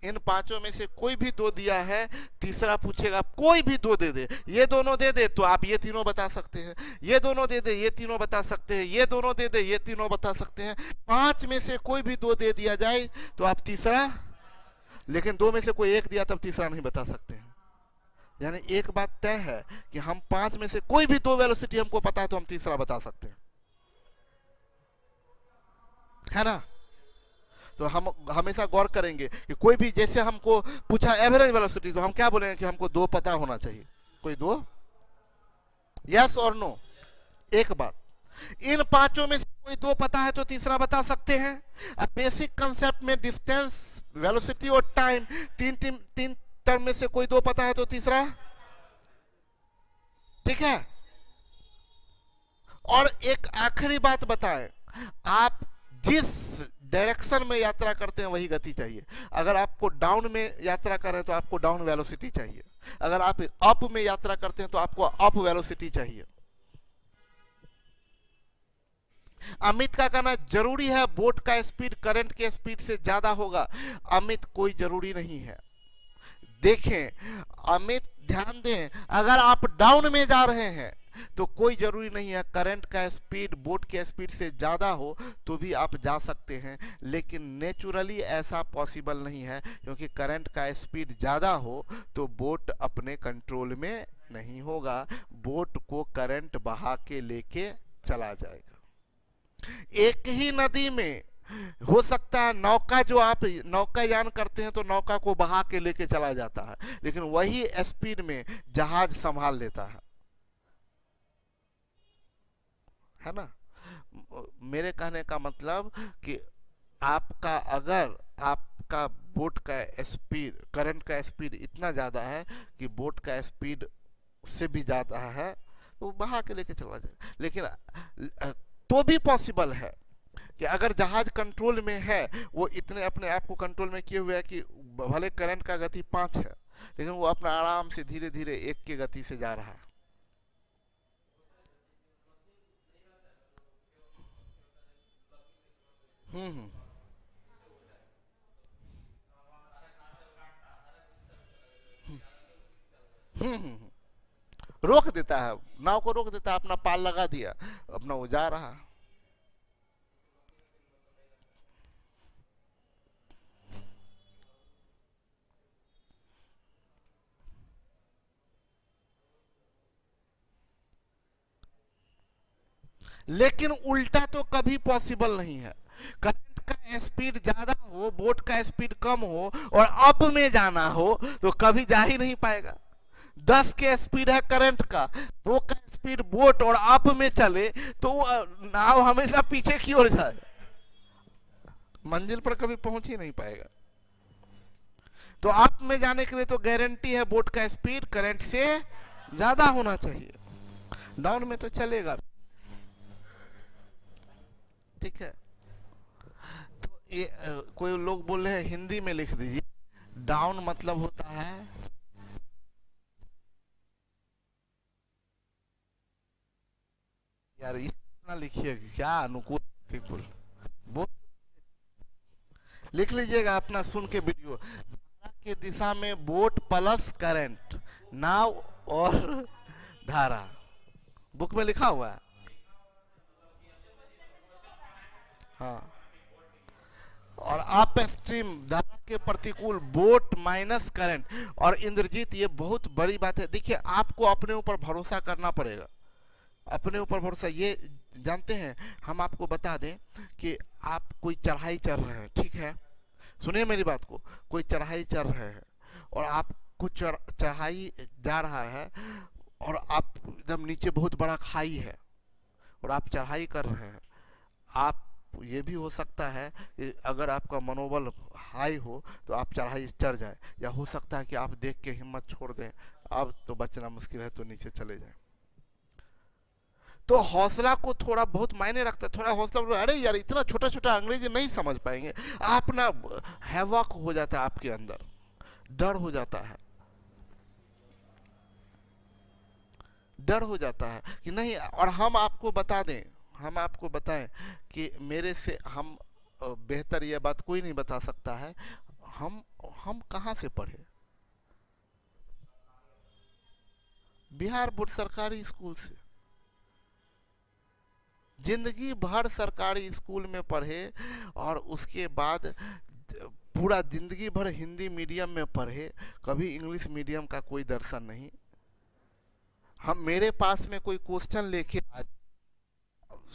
इन 5 में से कोई भी 2 दिया है, तीसरा पूछेगा, कोई भी 2 दे दे, ये दोनों दे दे तो आप ये तीनों बता सकते हैं, ये दोनों दे दे ये तीनों बता सकते हैं, ये दोनों दे दे ये तीनों बता सकते हैं। 5 में से कोई भी 2 दे दिया जाए तो आप तीसरा, लेकिन 2 में से कोई एक दिया तब तीसरा नहीं बता सकते हैं। यानी एक बात तय है कि हम 5 में से कोई भी 2 वेलोसिटी हमको पता है तो हम तीसरा बता सकते हैं, है ना। तो हम हमेशा गौर करेंगे कि कोई भी, जैसे हमको पूछा एवरेज वेलोसिटी तो हम क्या बोलेंगे कि हमको 2 पता होना चाहिए, कोई 2, यस और नो। एक बात, इन 5 में से कोई 2 पता है तो तीसरा बता सकते हैं। बेसिक कंसेप्ट में डिस्टेंस, वेलोसिटी और टाइम, तीन टर्म में से कोई 2 पता है तो तीसरा, ठीक है। और एक आखिरी बात बताएं, आप जिस डायरेक्शन में यात्रा करते हैं वही गति चाहिए। अगर आपको डाउन में यात्रा कर रहे हैं तो आपको डाउन वेलोसिटी चाहिए, अगर आप अप में यात्रा करते हैं तो आपको अप वेलोसिटी चाहिए। अमित का कहना जरूरी है बोट का स्पीड करंट के स्पीड से ज्यादा होगा। अमित, कोई जरूरी नहीं है। देखें अमित, ध्यान दें, अगर आप डाउन में जा रहे हैं तो कोई जरूरी नहीं है करंट का स्पीड बोट के स्पीड से ज़्यादा हो तो भी आप जा सकते हैं, लेकिन नेचुरली ऐसा पॉसिबल नहीं है, क्योंकि करंट का स्पीड ज़्यादा हो तो बोट अपने कंट्रोल में नहीं होगा, बोट को करंट बहा के लेके चला जाएगा। एक ही नदी में हो सकता है नौका, जो आप नौकायान करते हैं तो नौका को बहा के लेके चला जाता है, लेकिन वही स्पीड में जहाज संभाल लेता है ना। मेरे कहने का मतलब कि आपका अगर आपका बोट का स्पीड करंट का स्पीड इतना ज़्यादा है कि बोट का स्पीड से भी ज़्यादा है तो वो बहा के लेके चला जाए, लेकिन तो भी पॉसिबल है कि अगर जहाज कंट्रोल में है, वो इतने अपने आप को कंट्रोल में किए हुए है कि भले करंट का गति 5 है लेकिन वो अपना आराम से धीरे धीरे 1 की गति से जा रहा है। हम्म हम्म हम्म हम्म। रोक देता है, नाव को रोक देता है, अपना पाल लगा दिया, अपना वो जा रहा। लेकिन उल्टा तो कभी पॉसिबल नहीं है। करंट का स्पीड ज्यादा हो, बोट का स्पीड कम हो और अप में जाना हो तो कभी जा ही नहीं पाएगा। 10 के स्पीड है करंट का, 2 का स्पीड बोट और अप में चले तो नाव हमेशा पीछे की ओर जाए, मंजिल पर कभी पहुंच ही नहीं पाएगा। तो अप में जाने के लिए तो गारंटी है बोट का स्पीड करंट से ज्यादा होना चाहिए, डाउन में तो चलेगा। ठीक है, तो ये कोई लोग बोल रहे हैं हिंदी में लिख दीजिए, डाउन मतलब होता है यार इतना लिखिए क्या अनुकूल प्रतिकूल वो लिख लीजिएगा अपना सुन के वीडियो। धारा के दिशा में बोट प्लस करंट, नाव और धारा, बुक में लिखा हुआ है। हाँ, और अप स्ट्रीम धारा के प्रतिकूल बोट माइनस करंट। और इंद्रजीत ये बहुत बड़ी बात है, देखिए आपको अपने ऊपर भरोसा करना पड़ेगा, अपने ऊपर भरोसा। ये जानते हैं, हम आपको बता दें कि आप कोई चढ़ाई चढ़ रहे हैं, ठीक है, सुनिए मेरी बात को, कोई चढ़ाई चढ़ रहे हैं और आप कुछ चढ़ाई जा रहा है और आप एकदम नीचे बहुत बड़ा खाई है और आप चढ़ाई कर रहे हैं। आप ये भी हो सकता है कि अगर आपका मनोबल हाई हो तो आप चढ़ाई चढ़ जाए, या हो सकता है कि आप देख के हिम्मत छोड़ दें, अब तो बचना मुश्किल है तो नीचे चले जाएं। तो हौसला को थोड़ा बहुत मायने रखता है, थोड़ा हौसला, अरे यार इतना छोटा छोटा अंग्रेजी नहीं समझ पाएंगे आप ना, हैवक हो जाता है आपके अंदर, डर हो जाता है, डर हो जाता है कि नहीं। और हम आपको बता दें, हम आपको बताएं कि मेरे से हम बेहतर यह बात कोई नहीं बता सकता है, हम कहाँ से पढ़े, बिहार बोर्ड सरकारी स्कूल से, जिंदगी भर सरकारी स्कूल में पढ़े और उसके बाद पूरा जिंदगी भर हिंदी मीडियम में पढ़े, कभी इंग्लिश मीडियम का कोई दर्शन नहीं। हम मेरे पास में कोई क्वेश्चन लेके आ,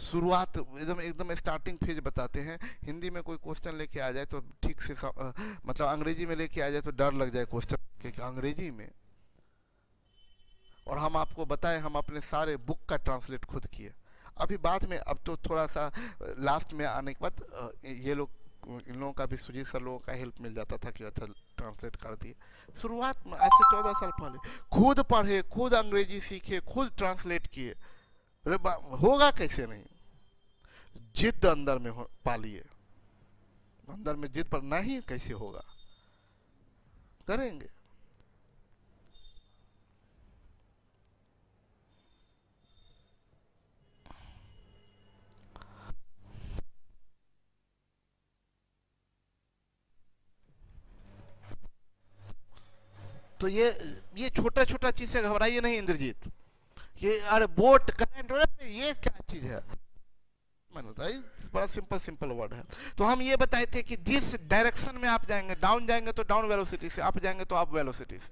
शुरुआत एकदम एकदम स्टार्टिंग फेज बताते हैं, हिंदी में कोई क्वेश्चन लेके आ जाए तो ठीक से मतलब अंग्रेजी में लेके आ जाए तो डर लग जाए क्वेश्चन के अंग्रेजी में। और हम आपको बताएं, हम अपने सारे बुक का ट्रांसलेट खुद किए, अभी बाद में अब तो थोड़ा सा लास्ट में आने के बाद ये लोग, इन लोगों का भी, सुजीत सर लोगों का हेल्प मिल जाता था कि अच्छा ट्रांसलेट कर दिए। शुरुआत में ऐसे 14 साल पहले खुद पढ़े, खुद अंग्रेजी सीखे, खुद ट्रांसलेट किए। अरे होगा कैसे नहीं, जिद अंदर में पालिए, अंदर में जिद पर नहीं कैसे होगा, करेंगे। तो ये छोटा छोटा चीज से घबराइए नहीं इंद्रजीत, ये अरे बोट करंट, ये क्या चीज है? मैंने बताया बड़ा सिंपल सिंपल वर्ड है। तो हम ये बताए थे कि जिस डायरेक्शन में आप जाएंगे, डाउन जाएंगे तो डाउन वेलोसिटी से, अप जाएंगे तो अप वेलोसिटी से।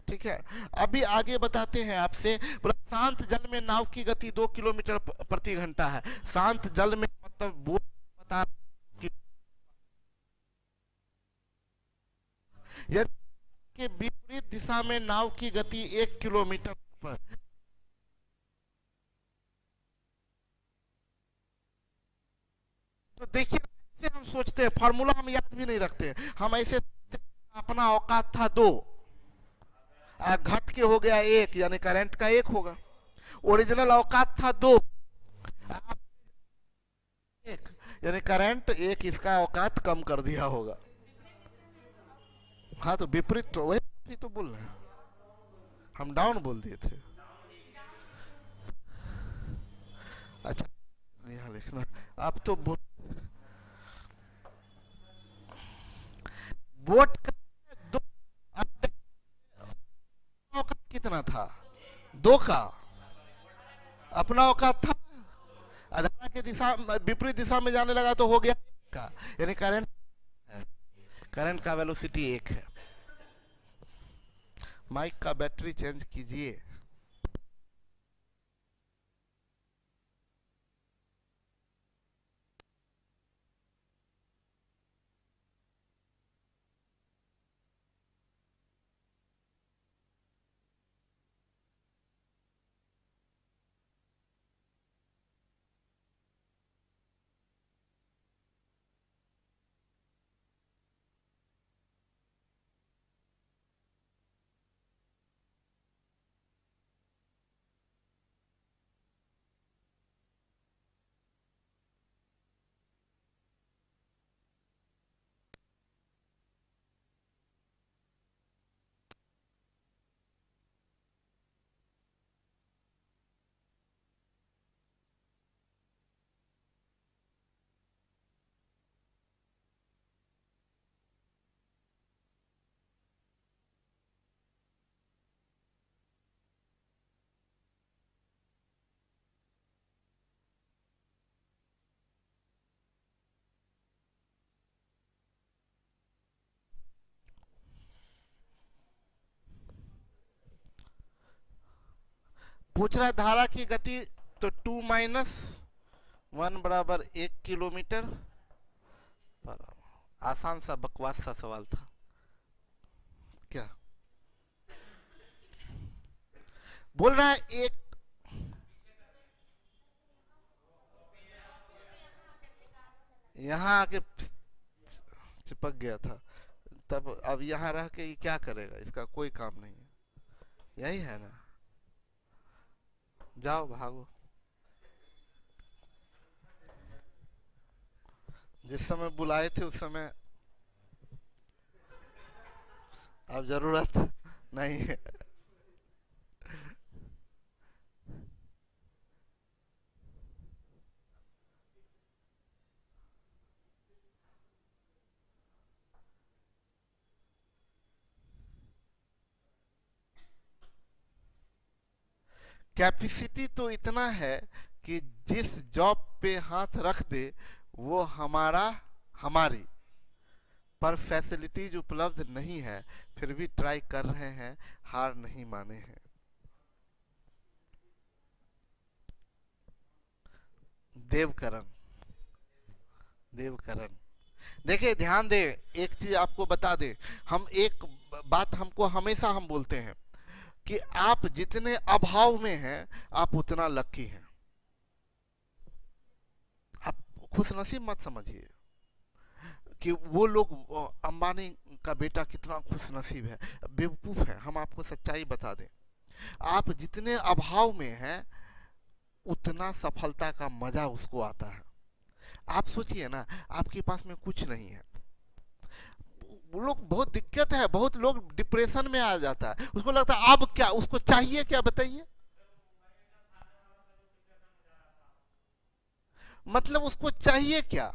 ठीक है, अभी आगे बताते हैं आपसे। बोला शांत जल में नाव की गति 2 किलोमीटर प्रति घंटा है। शांत जल में मतलब वो बता कि यदि के विपरीत दिशा में नाव की गति 1 किलोमीटर पर, तो देखिए ऐसे हम सोचते हैं, फार्मूला हम याद भी नहीं रखते हैं, हम ऐसे अपना औकात था 2, घट के हो गया 1, यानी करंट का 1 होगा। ओरिजिनल औकात था 2, 1, यानी करंट 1, इसका औकात कम कर दिया होगा। हाँ, तो विपरीत तो वही तो बोल रहे हैं, हम डाउन बोल दिए थे। अच्छा, यहाँ लिखना। आप तो बोट का दो, औकात कितना था? 2 का अपना औकात था, अधारा के दिशा विपरीत दिशा में जाने लगा तो हो गया का, यानी करंट, करंट का वेलोसिटी 1 है। माइक का बैटरी चेंज कीजिए। पूछ रहा है धारा की गति, तो 2 - 1 बराबर 1 किलोमीटर पर। आसान सा बकवास सा सवाल था क्या? बोल रहा है एक, यहाँ आके चिपक गया था, तब अब यहाँ रह के ये क्या करेगा, इसका कोई काम नहीं है। यही है ना, जाओ भागो। जिस समय बुलाए थे उस समय अब जरूरत नहीं है। कैपेसिटी तो इतना है कि जिस जॉब पे हाथ रख दे वो हमारा, हमारी, पर फैसिलिटीज उपलब्ध नहीं है, फिर भी ट्राई कर रहे हैं, हार नहीं माने हैं। देवकरण, देवकरण। देखिए ध्यान दे, एक चीज आपको बता दे, हम एक बात हमको हमेशा हम बोलते हैं कि आप जितने अभाव में हैं आप उतना लकी हैं। आप खुशनसीब मत समझिए कि वो लोग, अंबानी का बेटा कितना खुशनसीब है, बेवकूफ है। हम आपको सच्चाई बता दें, आप जितने अभाव में हैं उतना सफलता का मजा उसको आता है। आप सोचिए ना, आपके पास में कुछ नहीं है, वो लोग बहुत दिक्कत है, बहुत लोग डिप्रेशन में आ जाता है, उसको लगता है अब क्या उसको चाहिए, क्या बताइए? मतलब उसको चाहिए क्या?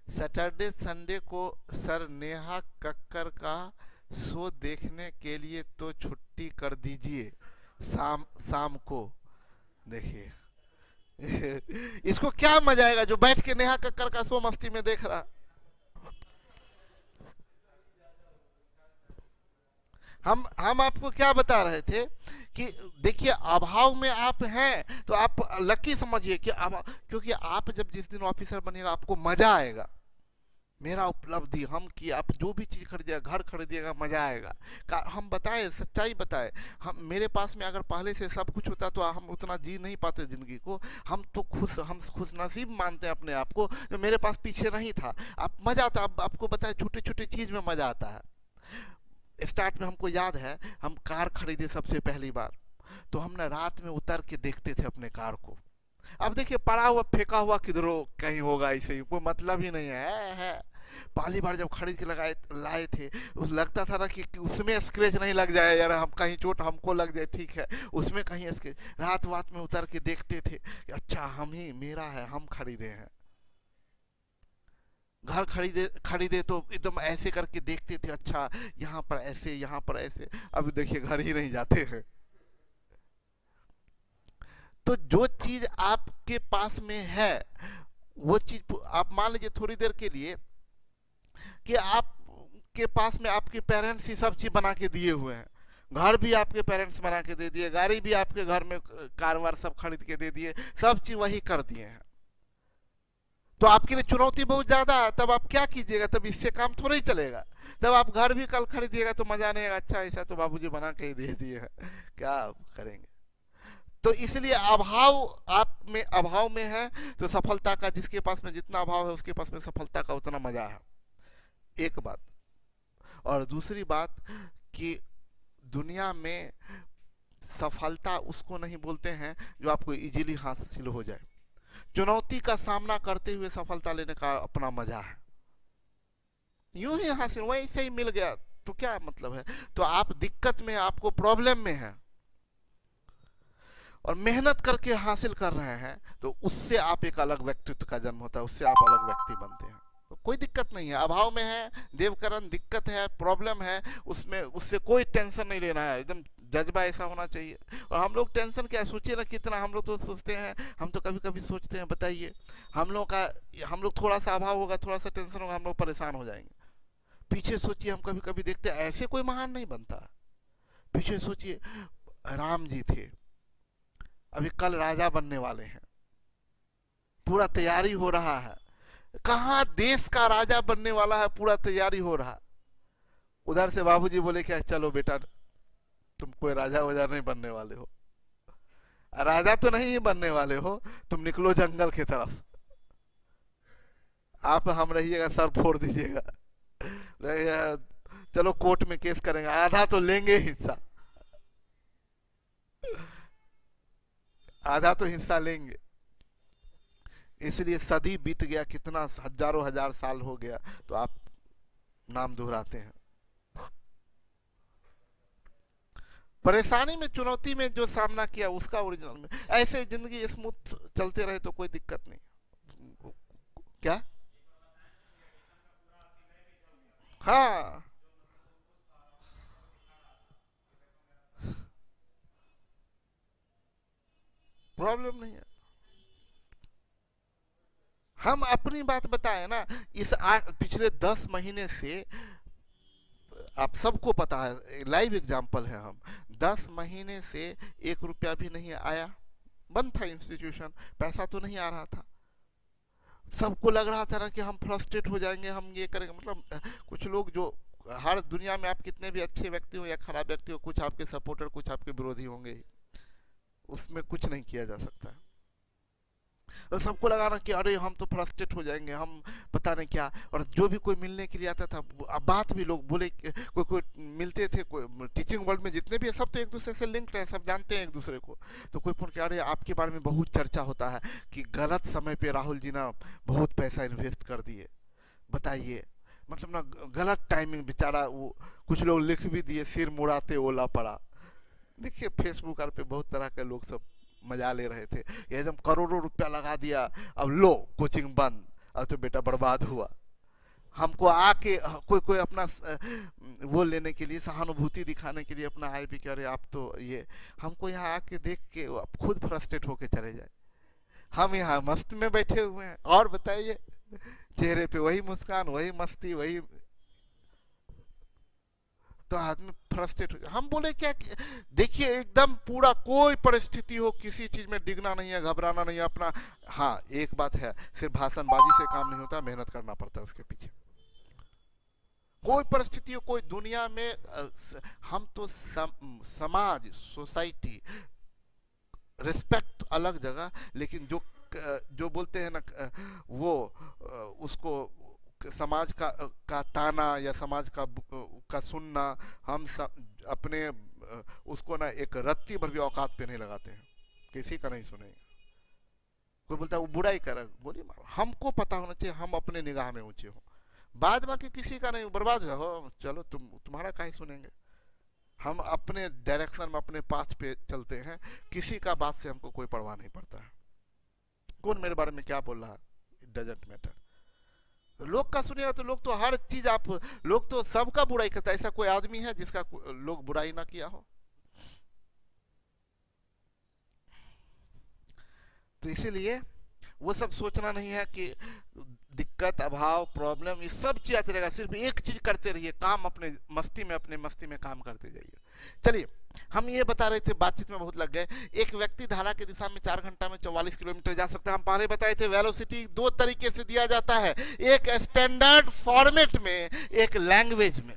सैटरडे संडे को सर नेहा कक्कर का शो देखने के लिए तो छुट्टी कर दीजिए, शाम शाम को देखिए। इसको क्या मजा आएगा जो बैठ के नेहा कक्कर का शो मस्ती में देख रहा। हम आपको क्या बता रहे थे कि देखिए अभाव में आप हैं तो आप लकी समझिए कि अब क्योंकि आप जब जिस दिन ऑफिसर बनेगा आपको मजा आएगा। मेरा उपलब्धि हम कि आप जो भी चीज़ खरीदिएगा, घर खरीदिएगा, मजा आएगा। हम बताएं, सच्चाई बताएं। हम मेरे पास में अगर पहले से सब कुछ होता तो हम उतना जी नहीं पाते जिंदगी को। हम तो हम खुश नसीब मानते हैं अपने आप को जो मेरे पास पीछे नहीं था। आप मजा आता, आपको बताएं छोटे छोटे चीज़ में मजा आता है। स्टार्ट में हमको याद है हम कार खरीदे सबसे पहली बार, तो हम ना रात में उतर के देखते थे अपने कार को। अब देखिए पड़ा हुआ फेंका हुआ किधरों कहीं होगा, ऐसे ही कोई मतलब ही नहीं है। पहली बार जब खरीद के लगाए लाए थे उस लगता था ना कि उसमें स्क्रैच नहीं लग जाए, यार हम कहीं चोट हमको लग जाए, ठीक है उसमें कहीं स्क्रैच। रात वात में उतर के देखते थे कि अच्छा हम ही, मेरा है, हम खरीदे हैं। घर खरीदे तो एकदम ऐसे करके देखते थे, अच्छा यहाँ पर ऐसे, यहाँ पर ऐसे। अब देखिए घर ही नहीं जाते हैं। तो जो चीज आपके पास में है वो चीज आप मान लीजिए थोड़ी देर के लिए कि आपके पास में आपके पेरेंट्स ही सब चीज बना के दिए हुए हैं। घर भी आपके पेरेंट्स बना के दे दिए, गाड़ी भी आपके घर में कारवार सब खरीद के दे दिए, सब चीज वही कर दिए हैं। तो आपके लिए चुनौती बहुत ज्यादा है, तब आप क्या कीजिएगा, तब इससे काम थोड़ा ही चलेगा। तब आप घर भी कल खरीदिएगा तो मजा नहीं आएगा, अच्छा ऐसा तो बाबूजी बना के ही दे दिए हैं, क्या करेंगे। तो इसलिए अभाव में है तो सफलता का, जिसके पास में जितना अभाव है उसके पास में सफलता का उतना मजा है, एक बात। और दूसरी बात कि दुनिया में सफलता उसको नहीं बोलते हैं जो आपको इजीली हासिल हो जाए। चुनौती का सामना करते हुए सफलता लेने का अपना मजा है। यूं ही हासिल, वैसे ही मिल गया तो क्या मतलब है। तो आप दिक्कत में, आपको प्रॉब्लम में है और मेहनत करके हासिल कर रहे हैं तो उससे आप एक अलग व्यक्तित्व का जन्म होता है, उससे आप अलग व्यक्ति बनते हैं। तो कोई दिक्कत नहीं है। अभाव में है देवकरण, दिक्कत है, प्रॉब्लम है, उसमें उससे कोई टेंशन नहीं लेना है, एकदम जज्बा ऐसा होना चाहिए। और हम लोग टेंशन क्या सोचिए ना कितना, हम लोग तो सोचते हैं, हम तो कभी कभी सोचते हैं, बताइए हम लोग थोड़ा सा अभाव होगा, थोड़ा सा टेंशन होगा, हम लोग परेशान हो जाएंगे। पीछे सोचिए, हम कभी कभी देखते हैं ऐसे कोई महान नहीं बनता। पीछे सोचिए, राम जी थे, अभी कल राजा बनने वाले हैं, पूरा तैयारी हो रहा है। कहाँ देश का राजा बनने वाला है, पूरा तैयारी हो रहा। उधर से बाबूजी बोले क्या, चलो बेटा तुम कोई राजा वजा नहीं बनने वाले हो, राजा तो नहीं बनने वाले हो, तुम निकलो जंगल की तरफ, आप हम रहिएगा, सर फोड़ दीजिएगा, चलो कोर्ट में केस करेंगे, आधा तो लेंगे हिस्सा, आधा तो हिस्सा लेंगे। इसलिए सदी बीत गया, कितना हजारों हजार साल हो गया, तो आप नाम दोहराते हैं। परेशानी में, चुनौती में जो सामना किया उसका ओरिजिनल में। ऐसे जिंदगी स्मूथ चलते रहे तो कोई दिक्कत नहीं। क्या, हाँ प्रॉब्लम नहीं है। हम अपनी बात बताएं ना, पिछले 10 महीने से आप सबको पता है, लाइव एग्जांपल है, हम 10 महीने से 1 रुपया भी नहीं आया, बंद था इंस्टीट्यूशन, पैसा तो नहीं आ रहा था। सबको लग रहा था ना कि हम फ्रस्ट्रेट हो जाएंगे, हम ये करेंगे। मतलब कुछ लोग जो, हर दुनिया में आप कितने भी अच्छे व्यक्ति हो या खराब व्यक्ति हो, कुछ आपके सपोर्टर कुछ आपके विरोधी होंगे ही, उसमें कुछ नहीं किया जा सकता है। और सबको लगा ना कि अरे हम तो फ्रस्ट्रेट हो जाएंगे, हम पता नहीं क्या। और जो भी कोई मिलने के लिए आता था, बात भी लोग बोले, कोई कोई मिलते थे, कोई टीचिंग वर्ल्ड में जितने भी है सब तो एक दूसरे से लिंक्ड है, सब जानते हैं एक दूसरे को। तो कोई फोन किया, अरे आपके बारे में बहुत चर्चा होता है कि गलत समय पे राहुल जी ना बहुत पैसा इन्वेस्ट कर दिए, बताइए। मतलब ना गलत टाइमिंग, बेचारा वो कुछ लोग लिख भी दिए, सिर मुड़ाते ओला पड़ा। देखिए फेसबुक पे बहुत तरह के लोग सब मजा ले रहे थे, एकदम करोड़ों रुपया लगा दिया, अब लो कोचिंग बंद, अब तो बेटा बर्बाद हुआ। हमको आके कोई अपना वो लेने के लिए, सहानुभूति दिखाने के लिए अपना आए भी, अरे आप तो ये, हमको यहाँ आके देख के आप खुद फ्रस्ट्रेट होके चले जाए। हम यहाँ मस्त में बैठे हुए हैं, और बताइए चेहरे पे वही मुस्कान, वही मस्ती, वही, तो आदमी फ्रस्ट्रेट हो। हम बोले क्या, देखिए एकदम पूरा कोई परिस्थिति हो, किसी चीज में डिगना नहीं है, घबराना नहीं है अपना। हाँ एक बात है, सिर्फ भाषणबाजी से काम नहीं होता, मेहनत करना पड़ता है उसके पीछे। कोई परिस्थिति हो, कोई दुनिया में, हम तो समाज, सोसाइटी, रिस्पेक्ट अलग जगह, लेकिन जो बोलते हैं ना वो उसको समाज का ताना या समाज का सुनना, हम अपने उसको ना एक रत्ती भर भी औकात पे नहीं लगाते हैं, किसी का नहीं सुनेंगे। कोई बोलता है वो बुराई कर, बोलिए हमको पता होना चाहिए हम अपने निगाह में ऊंचे हो, बाद बाकी किसी का नहीं, बर्बाद हो चलो, तुम्हारा काहे सुनेंगे। हम अपने डायरेक्शन में, अपने पाथ पे चलते हैं, किसी का बात से हमको कोई परवाह नहीं पड़ता है, कौन मेरे बारे में क्या बोल रहा है, इट डजंट मैटर। लोग का सुनिएगा तो लोग तो हर चीज, आप लोग तो सबका बुराई करता है, ऐसा कोई आदमी है जिसका लोग बुराई ना किया हो। तो इसीलिए वो सब सोचना नहीं है कि दिक्कत, अभाव, प्रॉब्लम, ये सब चीज आती रहेगा, सिर्फ एक चीज करते रहिए, काम अपने मस्ती में काम करते जाइए। चलिए हम ये बता रहे थे, बातचीत में बहुत लग गए। एक व्यक्ति धारा की दिशा में 4 घंटा में 44 किलोमीटर जा सकता है। हम पहले बताए थे वेलोसिटी 2 तरीके से दिया जाता है, एक स्टैंडर्ड फॉर्मेट में, एक लैंग्वेज में।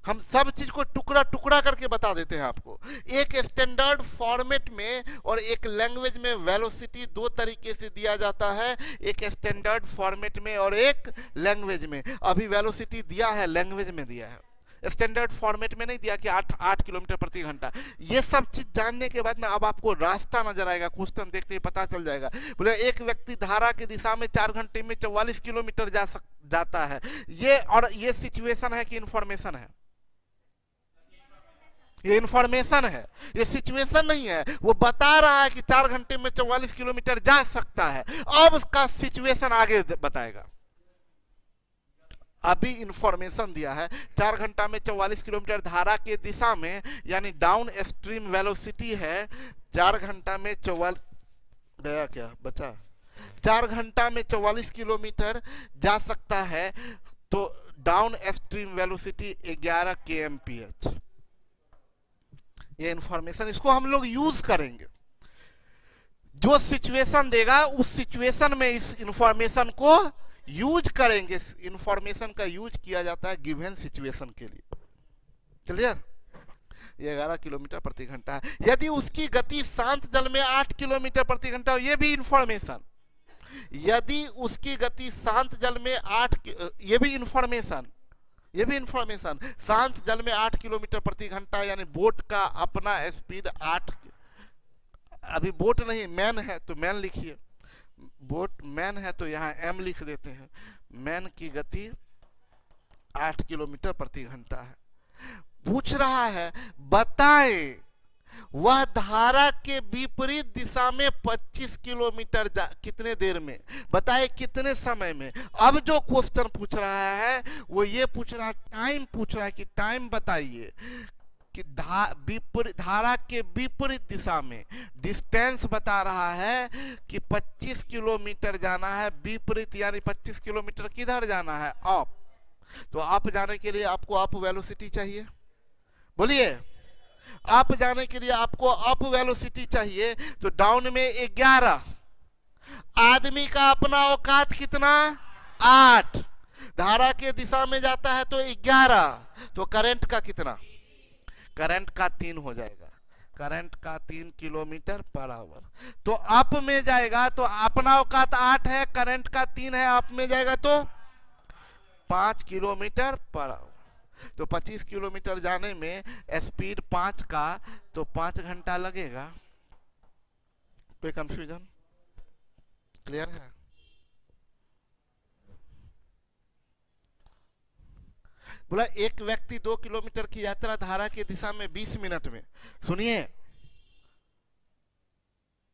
हम सब चीज को टुकड़ा टुकड़ा करके बता देते हैं आपको, एक स्टैंडर्ड फॉर्मेट में और एक लैंग्वेज में वेलोसिटी 2 तरीके से दिया जाता है, एक स्टैंडर्ड फॉर्मेट में और एक लैंग्वेज में। अभी वेलोसिटी दिया है, लैंग्वेज में दिया है, स्टैंडर्ड फॉर्मेट में नहीं दिया कि 8 किलोमीटर प्रति घंटा। ये सब चीज जानने के बाद ना अब आपको रास्ता नजर आएगा, क्वेश्चन देखते ही पता चल जाएगा। बोले एक व्यक्ति धारा की दिशा में 4 घंटे में 44 किलोमीटर जाता है, ये और ये सिचुएशन है कि इंफॉर्मेशन है? ये इंफॉर्मेशन है, ये सिचुएशन नहीं है। वो बता रहा है कि 4 घंटे में 44 किलोमीटर जा सकता है, अब उसका सिचुएशन आगे बताएगा। अभी इंफॉर्मेशन दिया है 4 घंटा में 44 किलोमीटर धारा के दिशा में, यानी डाउन स्ट्रीम वेलोसिटी है 4 घंटा में 44, गया क्या बचा, 4 घंटा में 44 किलोमीटर जा सकता है, तो डाउन स्ट्रीम वेलोसिटी 11 kmph। ये इंफॉर्मेशन, इसको हम लोग यूज करेंगे, जो सिचुएशन देगा उस सिचुएशन में इस इंफॉर्मेशन को यूज करेंगे। इंफॉर्मेशन का यूज किया जाता है गिवन सिचुएशन के लिए, क्लियर? ये 11 किलोमीटर प्रति घंटा है। यदि उसकी गति शांत जल में 8 किलोमीटर प्रति घंटा हो, ये भी इंफॉर्मेशन। यदि उसकी गति शांत जल में 8, ये भी इंफॉर्मेशन, ये भी इंफॉर्मेशन। शांत जल में 8 किलोमीटर प्रति घंटा, यानी बोट का अपना स्पीड 8, अभी बोट नहीं मैन है तो मैन लिखिए, बोट मैन है तो यहाँ एम लिख देते हैं। मैन की गति 8 किलोमीटर प्रति घंटा है। पूछ रहा है बताएं वह धारा के विपरीत दिशा में 25 किलोमीटर कितने देर में, बताए कितने समय में। अब जो क्वेश्चन पूछ रहा है वो ये पूछ रहा है, टाइम पूछ रहा है कि टाइम बताइए कि धारा के विपरीत दिशा में। डिस्टेंस बता रहा है कि 25 किलोमीटर जाना है विपरीत, यानी 25 किलोमीटर किधर जाना है, अप। तो अप जाने के लिए आपको अप वेलोसिटी चाहिए, बोलिए। अप जाने के लिए आपको अप वेलोसिटी चाहिए, तो डाउन में 11। आदमी का अपना औकात कितना, 8। धारा के दिशा में जाता है तो 11, तो करंट का कितना, करंट का 3 हो जाएगा, करंट का 3 किलोमीटर पर आवर। तो अप में जाएगा तो अपना औकात 8 है, करंट का 3 है, अप में जाएगा तो 5 किलोमीटर पर आवर। तो 25 किलोमीटर जाने में स्पीड 5 का, तो 5 घंटा लगेगा। कोई कंफ्यूजन, क्लियर है? बोला एक व्यक्ति 2 किलोमीटर की यात्रा धारा की दिशा में 20 मिनट में, सुनिए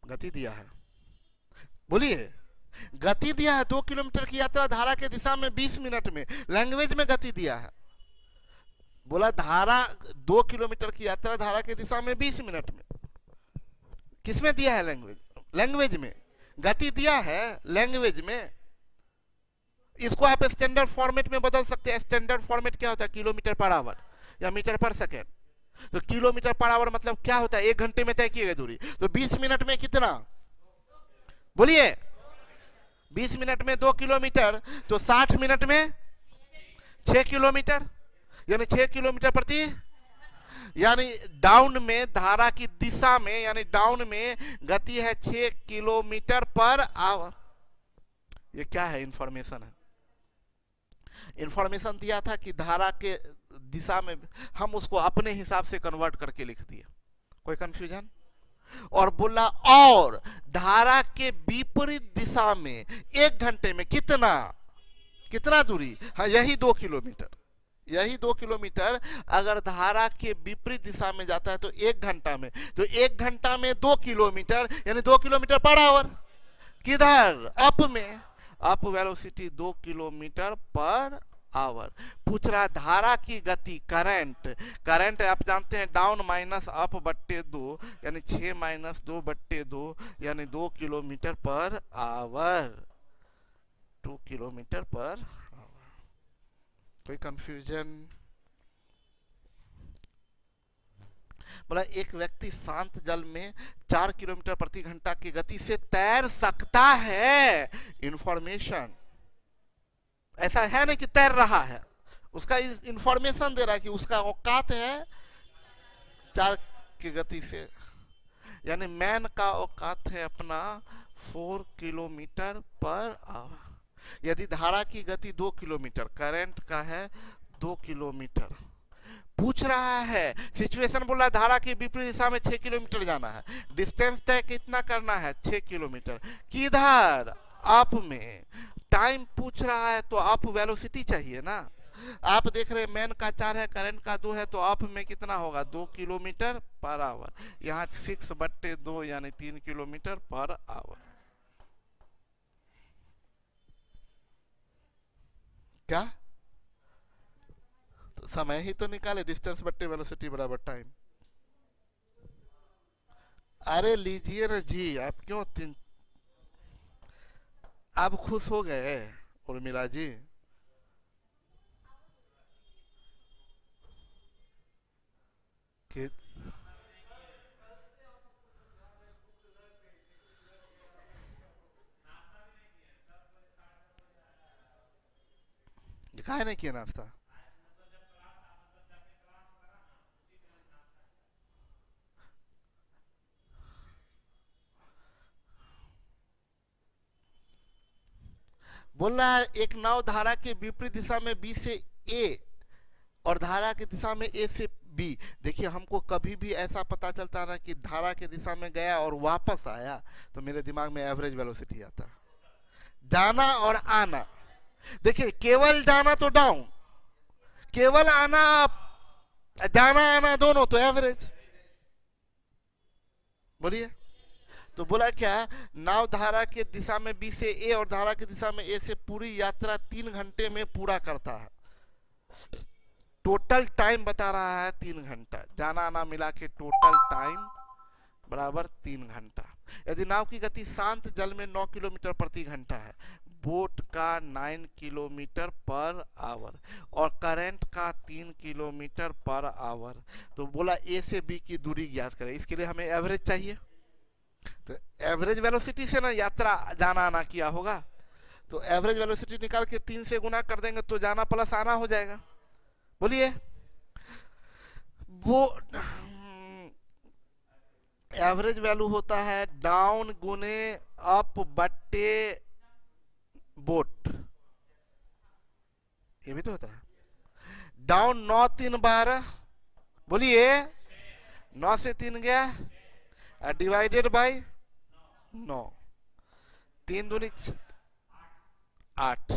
गति दिया है, बोलिए गति दिया है 2 किलोमीटर की यात्रा धारा के दिशा में 20 मिनट में, लैंग्वेज में गति दिया है। बोला धारा 2 किलोमीटर की यात्रा धारा के दिशा में 20 मिनट में, किसमें दिया है? लैंग्वेज में गति दिया है, लैंग्वेज में। इसको आप स्टैंडर्ड फॉर्मेट में बदल सकते हैं। स्टैंडर्ड फॉर्मेट क्या होता है? किलोमीटर पर आवर या मीटर पर सेकेंड। तो किलोमीटर पर आवर मतलब क्या होता है? 1 घंटे में तय की गई दूरी। तो 20 मिनट में कितना? बोलिए, 20 मिनट में 2 किलोमीटर, तो 60 मिनट में 6 किलोमीटर, यानी 6 किलोमीटर प्रति, यानी डाउन में धारा की दिशा में, यानी डाउन में गति है 6 किलोमीटर पर आवर। ये क्या है? इंफॉर्मेशन है। इंफॉर्मेशन दिया था कि धारा के दिशा में, हम उसको अपने हिसाब से कन्वर्ट करके लिख दिए। कोई कंफ्यूजन? और बोला और धारा के विपरीत दिशा में 1 घंटे में कितना दूरी? हाँ, यही 2 किलोमीटर। यही 2 किलोमीटर अगर धारा के विपरीत दिशा में जाता है तो 1 घंटा में, तो 1 घंटा में 2 किलोमीटर, यानी 2 किलोमीटर पर आवर। किधर? अप में। Up velocity 2 kilometre per hour. पूछ रहा धारा की गति, करंट आप जानते हैं डाउन माइनस अप बट्टे 2, यानी 6 माइनस 2 बट्टे 2, यानी 2 kilometre per hour. 2 kilometre per hour. कोई कंफ्यूजन? बोला एक व्यक्ति शांत जल में 4 किलोमीटर प्रति घंटा की गति से तैर सकता है। इंफॉर्मेशन ऐसा है ना कि तैर रहा है, उसका इंफॉर्मेशन दे रहा है कि उसका औकात है 4 की गति से, यानी मैन का औकात है अपना 4 किलोमीटर पर आवर। यदि धारा की गति 2 किलोमीटर, करंट का है 2 किलोमीटर, पूछ रहा है सिचुएशन, बोला धारा की विपरीत दिशा में 6 किलोमीटर जाना है, डिस्टेंस तय कितना करना है? 6 किलोमीटर। किधर? अप में। टाइम पूछ रहा है तो अप वेलोसिटी चाहिए ना। आप देख रहे हैं मैन का 4 है, करंट का 2 है, तो अप में कितना होगा? 2 किलोमीटर पर आवर। यहाँ 6/2 यानी 3 किलोमीटर पर आवर। क्या? तो समय ही तो निकाले, डिस्टेंस बट्टे वेलोसिटी बराबर टाइम। अरे लीजिए ना जी, आप क्यों आप खुश हो गए उर्मिला जी? कि काहे नहीं किया नाश्ता? बोल रहा है एक नाव धारा के विपरीत दिशा में बी से ए और धारा की दिशा में ए से बी। देखिए हमको कभी भी ऐसा पता चलता ना कि धारा की दिशा में गया और वापस आया, तो मेरे दिमाग में एवरेज वेलोसिटी आता। जाना और आना, देखिए केवल जाना तो डाउन, केवल आना अप, जाना आना दोनों तो एवरेज। बोलिए। तो बोला क्या? नाव धारा के दिशा में बी से ए और धारा की दिशा में ए से पूरी यात्रा 3 घंटे में पूरा करता है। टोटल टाइम बता रहा है 3 घंटा, जाना आना मिला के टोटल टाइम बराबर 3 घंटा। यदि नाव की गति शांत जल में 9 किलोमीटर प्रति घंटा है, बोट का 9 किलोमीटर पर आवर और करंट का 3 किलोमीटर पर आवर, तो बोला ए से बी की दूरी ज्ञात करें। इसके लिए हमें एवरेज चाहिए, तो एवरेज वेलोसिटी से ना यात्रा जाना आना किया होगा, तो एवरेज वेलोसिटी निकाल के 3 से गुना कर देंगे तो जाना प्लस आना हो जाएगा। बोलिए। वो एवरेज वैल्यू होता है डाउन गुने अप बट्टे बोट, ये भी तो होता है। डाउन 9 3 12, बोलिए 9 से 3 गया डिवाइडेड बाय 9, 3 दूनी 8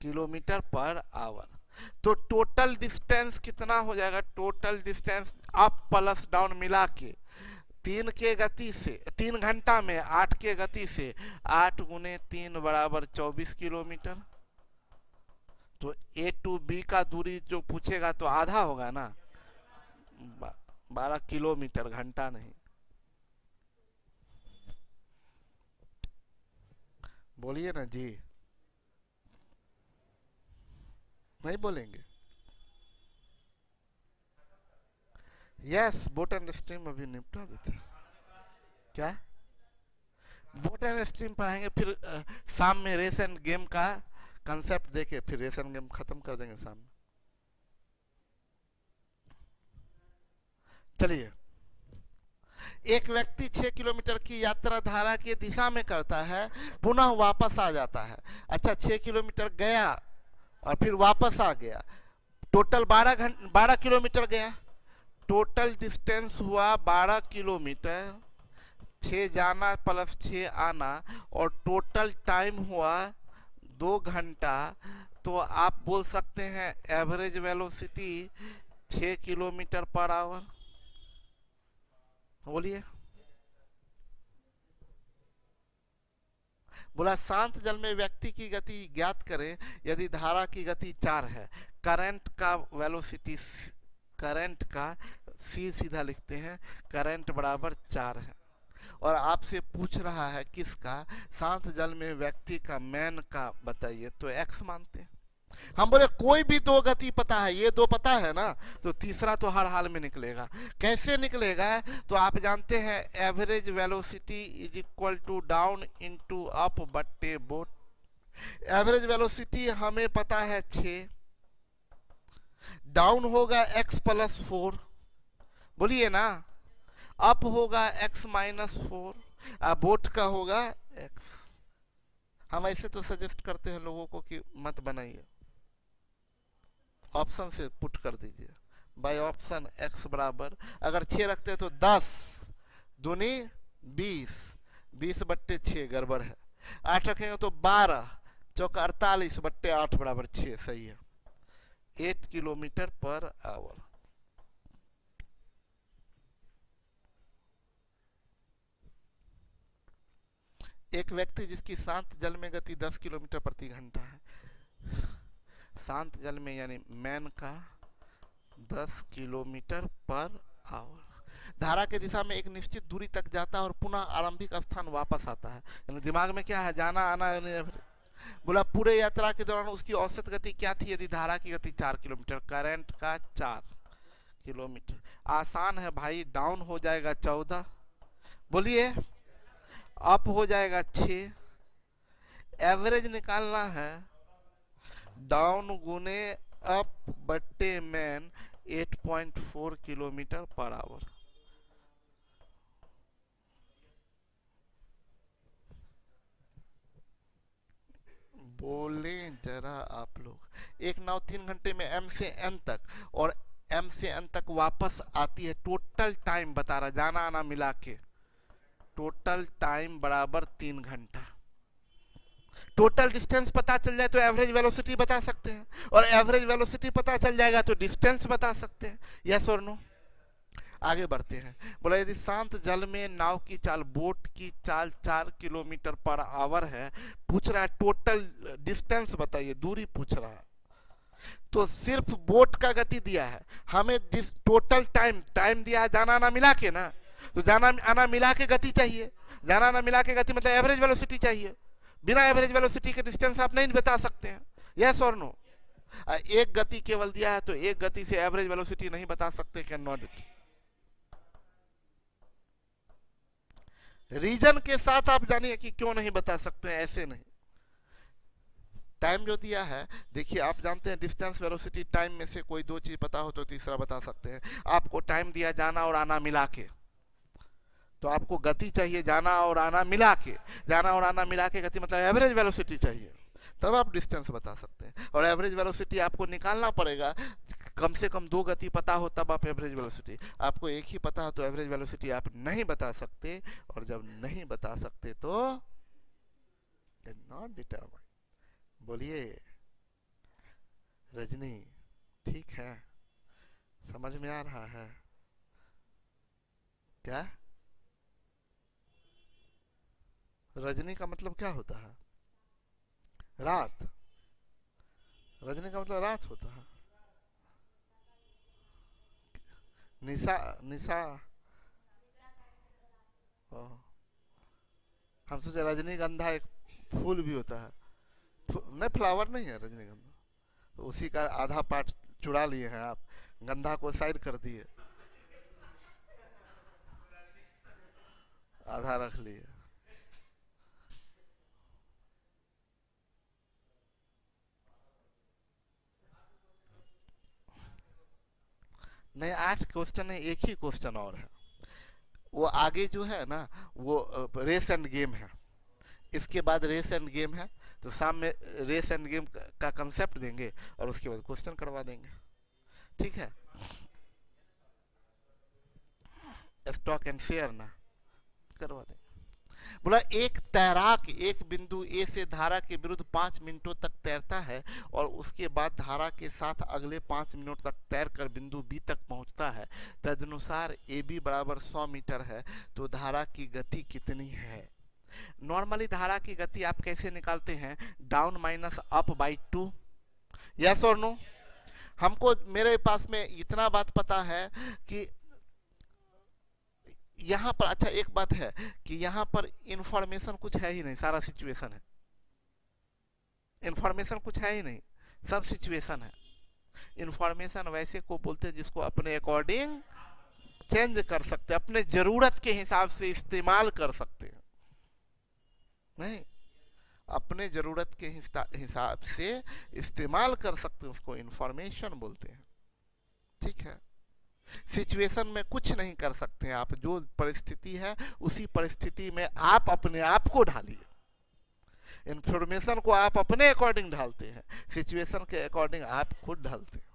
किलोमीटर पर आवर। तो टोटल डिस्टेंस कितना हो जाएगा? Total distance up plus down मिला के 3 घंटा में 8 के गति से 8 गुने 3 बराबर 24 किलोमीटर। तो ए टू बी का दूरी जो पूछेगा तो आधा होगा ना, 12 किलोमीटर, घंटा नहीं। बोलिए ना जी, नहीं बोलेंगे? यस, बोट एंड स्ट्रीम अभी निपटा देते हैं। क्या बोट एंड स्ट्रीम पढ़ाएंगे, फिर शाम में रेस एंड गेम का कंसेप्ट देके फिर रेस एंड गेम खत्म कर देंगे शाम में। चलिए, एक व्यक्ति 6 किलोमीटर की यात्रा धारा की दिशा में करता है, पुनः वापस आ जाता है। अच्छा, 6 किलोमीटर गया और फिर वापस आ गया, टोटल 12 किलोमीटर गया। टोटल डिस्टेंस हुआ 12 किलोमीटर, 6 जाना प्लस 6 आना, और टोटल टाइम हुआ 2 घंटा। तो आप बोल सकते हैं average velocity 6 kilometre per hour. बोलिए। बोला शांत जल में व्यक्ति की गति ज्ञात करें यदि धारा की गति 4 है। करंट का वेलोसिटी, करंट का सी सीधा लिखते हैं, करंट बराबर 4 है। और आपसे पूछ रहा है किसका, शांत जल में व्यक्ति का, मैन का बताइए, तो एक्स मानते हैं। हम बोले कोई भी 2 गति पता है, ये 2 पता है ना, तो तीसरा तो हर हाल में निकलेगा। कैसे निकलेगा? तो आप जानते हैं average velocity is equal to down into up बट्टे बोट। एवरेज वेलोसिटी हमें पता है 6, डाउन होगा x प्लस 4, बोलिए ना, अप होगा x माइनस 4, बोट का होगा x। हम ऐसे तो सजेस्ट करते हैं लोगों को कि मत बनाइए, ऑप्शन से पुट कर दीजिए। बाय ऑप्शन x बराबर, अगर 6 रखते हैं तो 10 दूनी 20, 20 बट्टे 6 गड़बड़ है। 8 रखेंगे तो 12 चौका 48 बट्टे 8 बराबर 6, सही है, 8 किलोमीटर पर आवर। एक व्यक्ति जिसकी शांत जल में गति 10 किलोमीटर प्रति घंटा है, शांत जल में यानी मैन का 10 किलोमीटर पर आवर, धारा के दिशा में एक निश्चित दूरी तक जाता है और पुनः आरंभिक स्थान वापस आता है। यानी दिमाग में क्या है, जाना आना। बोला पूरे यात्रा के दौरान उसकी औसत गति क्या थी यदि धारा की गति 4 किलोमीटर, करंट का 4 किलोमीटर। आसान है भाई, डाउन हो जाएगा 14, बोलिए, अप हो जाएगा 6। एवरेज निकालना है, डाउन गुने अप बट्टे मैन 8.4 किलोमीटर पर आवर। बोले जरा आप लोग, एक नाव 3 घंटे में M से N तक और M से N तक वापस आती है। टोटल टाइम बता रहा, जाना आना मिला के, टोटल टाइम बराबर 3 घंटा। टोटल डिस्टेंस पता चल जाए तो एवरेज वेलोसिटी बता सकते हैं, और एवरेज वेलोसिटी पता चल जाएगा तो डिस्टेंस बता सकते हैं। यस और नो? आगे बढ़ते हैं। बोला यदि शांत जल में नाव की चाल, बोट की चाल 4 किलोमीटर पर आवर है, पूछ रहा है टोटल डिस्टेंस बताइए, दूरी पूछ रहा है। तो सिर्फ बोट का गति दिया है, हमें टोटल टाइम दिया है जाना आना मिला के ना, तो जाना आना मिला के गति चाहिए। जाना आना मिला के गति मतलब एवरेज वेलोसिटी चाहिए। बिना एवरेज वेलोसिटी के डिस्टेंस आप नहीं बता सकते हैं। यस और नो? एक गति केवल दिया है तो एक गति से एवरेज वेलोसिटी नहीं बता सकते, कैन नॉट इट। रीजन के साथ आप जानिए कि क्यों नहीं बता सकते हैं, ऐसे नहीं। टाइम जो दिया है, देखिए आप जानते हैं डिस्टेंस वेलोसिटी टाइम में से कोई 2 चीज पता हो तो तीसरा बता सकते हैं। आपको टाइम दिया जाना और आना मिला के, तो आपको गति चाहिए जाना और आना मिला के। जाना और आना मिला के गति मतलब एवरेज वेलोसिटी चाहिए, तब आप डिस्टेंस बता सकते हैं। और एवरेज वेलोसिटी आपको निकालना पड़ेगा, कम से कम 2 गति पता हो तब आप एवरेज वेलोसिटी। आपको एक ही पता हो तो एवरेज वेलोसिटी आप नहीं बता सकते, और जब नहीं बता सकते तो नॉट डिटरमाइन। बोलिए रजनी, ठीक है, समझ में आ रहा है क्या? रजनी का मतलब क्या होता है? रात। रजनी का मतलब रात होता है। निशा, निशा। ओह, हम सोचे रजनीगंधा एक फूल भी होता है। नहीं, फ्लावर नहीं है रजनीगंधा। तो उसी का आधा पार्ट चुरा लिए हैं आप, गंधा को साइड कर दिए, आधा रख लिए। नहीं, 8 क्वेश्चन है, एक ही क्वेश्चन और है। वो आगे जो है ना, वो रेस एंड गेम है। इसके बाद रेस एंड गेम है, तो शाम में रेस एंड गेम का कंसेप्ट देंगे और उसके बाद क्वेश्चन करवा देंगे। ठीक है? स्टॉक एंड शेयर ना करवा देंगे। बोला एक तैराक एक बिंदु ए से धारा के विरुद्ध 5 मिनटों तक तैरता है और उसके बाद धारा के साथ अगले 5 मिनट तक तैरकर बिंदु बी तक पहुंचता है। तदनुसार ए बी बराबर 100 मीटर है, तो धारा की गति कितनी है? नॉर्मली धारा की गति आप कैसे निकालते हैं? Down minus up by 2। Yes और नो? हमको मेरे पास में इतना बात पता है कि यहां पर, अच्छा एक बात है कि यहां पर इंफॉर्मेशन कुछ है ही नहीं, सारा सिचुएशन है। इंफॉर्मेशन कुछ है ही नहीं, सब सिचुएशन है। इंफॉर्मेशन वैसे को बोलते हैं जिसको अपने अकॉर्डिंग चेंज कर सकते हैं, अपने जरूरत के हिसाब से इस्तेमाल कर सकते हैं। नहीं, अपने जरूरत के हिसाब से इस्तेमाल कर सकते हैं, उसको इंफॉर्मेशन बोलते हैं। ठीक है? सिचुएशन में कुछ नहीं कर सकते हैं आप, जो परिस्थिति है उसी परिस्थिति में आप अपने आप को ढालिए। इंफॉर्मेशन को आप अपने अकॉर्डिंग ढालते हैं, सिचुएशन के अकॉर्डिंग आप खुद ढालते हैं।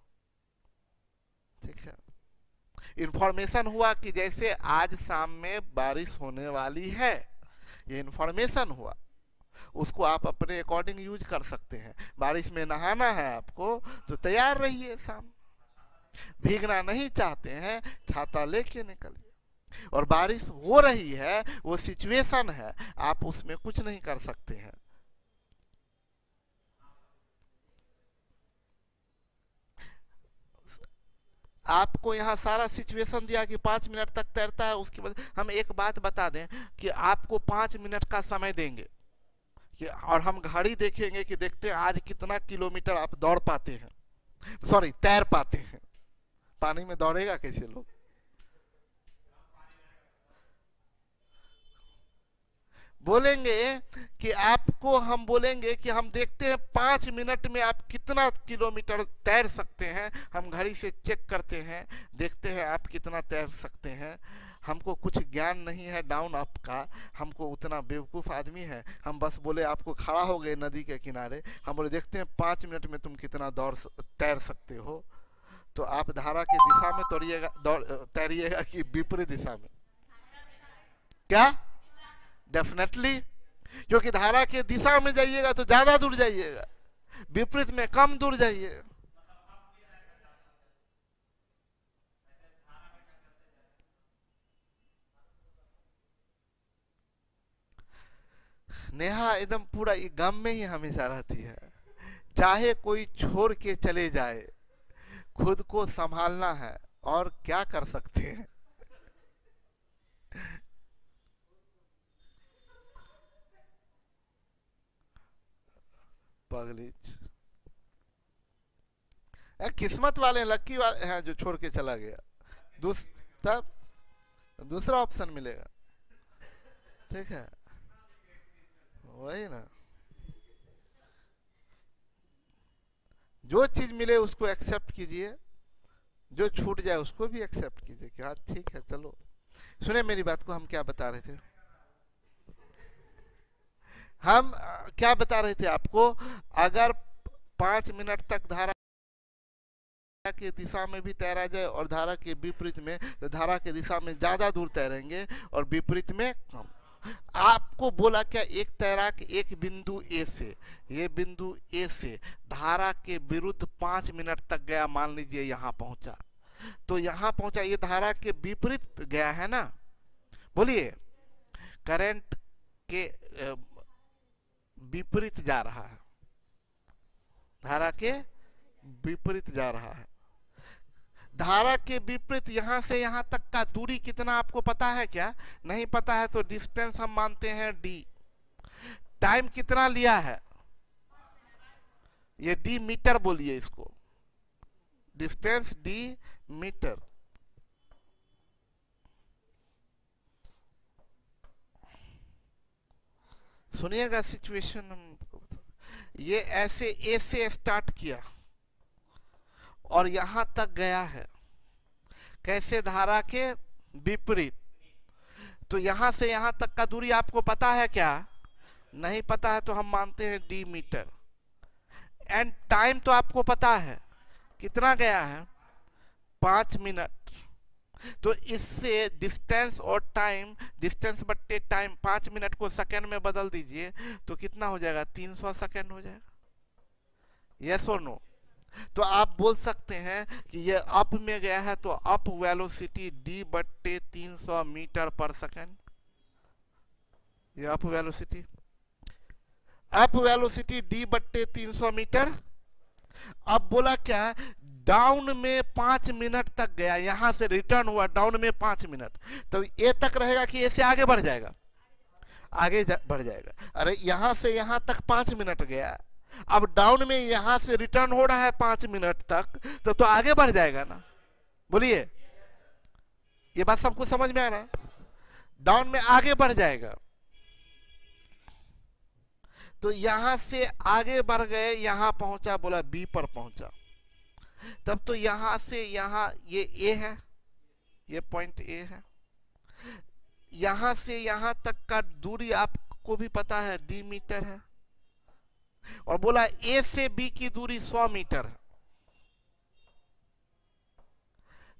ठीक है? इंफॉर्मेशन हुआ कि जैसे आज शाम में बारिश होने वाली है, ये इंफॉर्मेशन हुआ, उसको आप अपने अकॉर्डिंग यूज कर सकते हैं। बारिश में नहाना है आपको, तो तैयार रहिए, शाम भीगना नहीं चाहते हैं, छाता लेके निकलिए। और बारिश हो रही है, वो सिचुएशन है, आप उसमें कुछ नहीं कर सकते हैं। आपको यहाँ सारा सिचुएशन दिया कि 5 मिनट तक तैरता है। उसके बाद हम एक बात बता दें कि आपको 5 मिनट का समय देंगे कि, और हम घड़ी देखेंगे कि देखते हैं आज कितना किलोमीटर आप दौड़ पाते हैं, सॉरी तैर पाते हैं। पानी में दौड़ेगा कैसे लोग? बोलेंगे कि आपको हम बोलेंगे कि हम देखते हैं 5 मिनट में आप कितना किलोमीटर तैर सकते हैं। हम घड़ी से चेक करते हैं, देखते हैं आप कितना तैर सकते हैं। हमको कुछ ज्ञान नहीं है डाउन अप का, हमको उतना बेवकूफ़ आदमी है। हम बस बोले आपको खड़ा हो गए नदी के किनारे, हम बोले देखते हैं 5 मिनट में तुम कितना तैर सकते हो। तो आप धारा की दिशा में तैरिएगा कि विपरीत दिशा में? क्या? डेफिनेटली, क्योंकि धारा के दिशा में जाइएगा तो ज्यादा दूर जाइएगा, विपरीत में कम दूर जाइए। नेहा एकदम पूरा गम में ही हमेशा रहती है। चाहे कोई छोड़ के चले जाए, खुद को संभालना है, और क्या कर सकते हैं। पगलीच किस्मत वाले हैं, लक्की वाले हैं जो छोड़ के चला गया। तब दूसरा ऑप्शन मिलेगा। ठीक है? वही ना, जो चीज मिले उसको एक्सेप्ट कीजिए, जो छूट जाए उसको भी एक्सेप्ट कीजिए कि हाँ ठीक है चलो। सुने मेरी बात को, हम क्या बता रहे थे? हम क्या बता रहे थे आपको? अगर 5 मिनट तक धारा की दिशा में भी तैरा जाए और धारा के विपरीत में, तो धारा की दिशा में ज्यादा दूर तैरेंगे और विपरीत में कम। आपको बोला क्या? एक तैराक एक बिंदु ए से, ये बिंदु ए से धारा के विरुद्ध 5 मिनट तक गया, मान लीजिए यहां पहुंचा, तो यहां पहुंचा, ये धारा के विपरीत गया है ना। बोलिए, करंट के विपरीत जा रहा है, धारा के विपरीत जा रहा है। धारा के विपरीत यहां से यहां तक का दूरी कितना आपको पता है क्या? नहीं पता है तो डिस्टेंस हम मानते हैं d। टाइम कितना लिया है? ये d मीटर बोलिए इसको, डिस्टेंस d मीटर। सुनिएगा सिचुएशन, ये ऐसे ए से स्टार्ट किया और यहां तक गया है, कैसे? धारा के विपरीत। तो यहां से यहां तक का दूरी आपको पता है क्या? नहीं पता है तो हम मानते हैं d मीटर। एंड टाइम तो आपको पता है कितना गया है? 5 मिनट। तो इससे डिस्टेंस और टाइम, डिस्टेंस बट्टे टाइम, 5 मिनट को सेकंड में बदल दीजिए तो कितना हो जाएगा? 300 सेकंड हो जाएगा। यस और नो? तो आप बोल सकते हैं कि ये अप में गया है तो अप वेलोसिटी d बट्टे 300 मीटर पर सेकंड। ये up velocity, up velocity d बट्टे 300 मीटर। अब बोला क्या? डाउन में 5 मिनट तक गया, यहां से रिटर्न हुआ डाउन में 5 मिनट। तो ए तक रहेगा कि ए से आगे बढ़ जाएगा? आगे बढ़ जाएगा। अरे यहां से यहां तक 5 मिनट गया, अब डाउन में यहां से रिटर्न हो रहा है 5 मिनट तक, तो आगे बढ़ जाएगा ना? बोलिए, ये बात सबको समझ में आ रहा है? डाउन में आगे बढ़ जाएगा। तो यहां से आगे बढ़ गए, यहां पहुंचा, बोला बी पर पहुंचा। तब तो यहां से यहां ये ए है, ये पॉइंट ए है। यहां से यहां तक का दूरी आपको भी पता है d मीटर है। और बोला ए से बी की दूरी 100 मीटर है।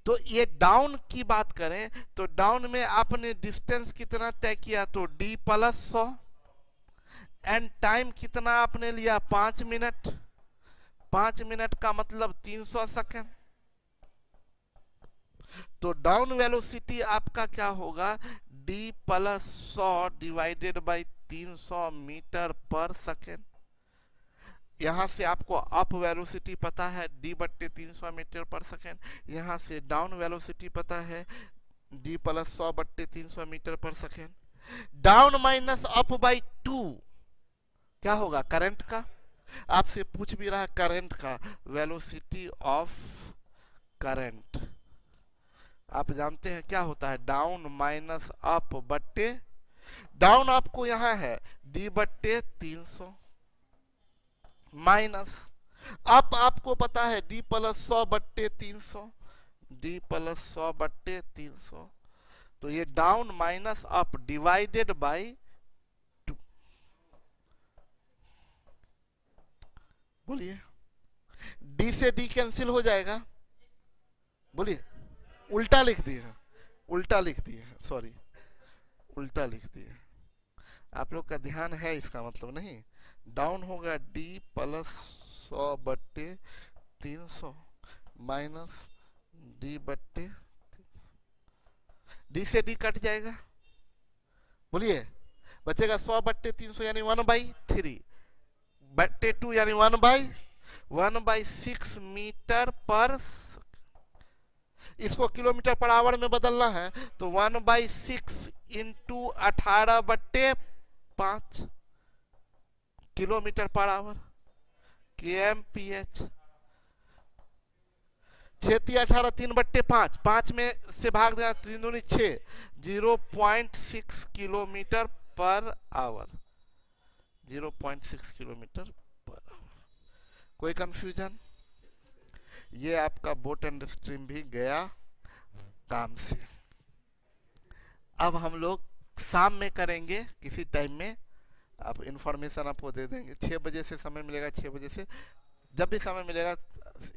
तो ये डाउन की बात करें तो डाउन में आपने डिस्टेंस कितना तय किया? तो d प्लस 100। एंड टाइम कितना आपने लिया? 5 मिनट। 5 मिनट का मतलब 300 सेकंड। तो डाउन वेलोसिटी आपका क्या होगा? d plus 100 divided by 300 metre पर सेकंड। यहां से आपको अप वेलोसिटी पता है d बट्टे 300 मीटर पर सेकंड, यहां से डाउन वेलोसिटी पता है d प्लस 100 बट्टे 300 मीटर पर second. Down minus up by 2 क्या होगा? करंट का। आपसे पूछ भी रहा करंट का, वेलोसिटी ऑफ करंट। आप जानते हैं क्या होता है? डाउन माइनस अप बट्टे, डाउन आपको यहां है d बट्टे 300 माइनस अप आपको पता है d प्लस 100 बट्टे 300, d प्लस 100 बट्टे 300। तो ये down minus up divided by 2। बोलिए, d से d कैंसिल हो जाएगा। बोलिए, उल्टा लिख दिए, उल्टा लिख दिए, सॉरी उल्टा लिख दिए। आप लोग का ध्यान है इसका मतलब नहीं। डाउन होगा d प्लस 100 बट्टे 300 माइनस d बट्टे, d से d कट जाएगा। बोलिए, बचेगा 100 बट्टे 300 यानी 1/3 बट्टे 2 यानी 1/6 मीटर पर। इसको किलोमीटर पर आवर में बदलना है तो 1/6 इंटू 18 बट्टे 5 किलोमीटर पर आवर, kmph। 6×18 3 बट्टे 5, 5 में से भाग देना 3 दूनी 6, 0.6 kilometre per hour, 0.6 kilometre per hour. कोई कंफ्यूजन? ये आपका बोट एंड स्ट्रीम भी गया काम से। अब हम लोग शाम में करेंगे किसी टाइम में, आप इंफॉर्मेशन आपको दे देंगे। 6 बजे से समय मिलेगा, 6 बजे से जब भी समय मिलेगा।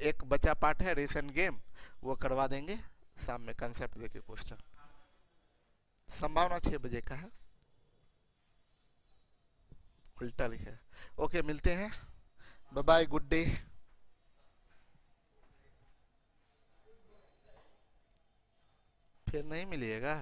एक बचा पार्ट है रेस एंड गेम, वो करवा देंगे शाम में, कंसेप्ट देके क्वेश्चन। संभावना 6 बजे का है, उल्टा लिखा है। ओके, मिलते हैं, बाय बाय, गुड डे। फिर नहीं मिलिएगा।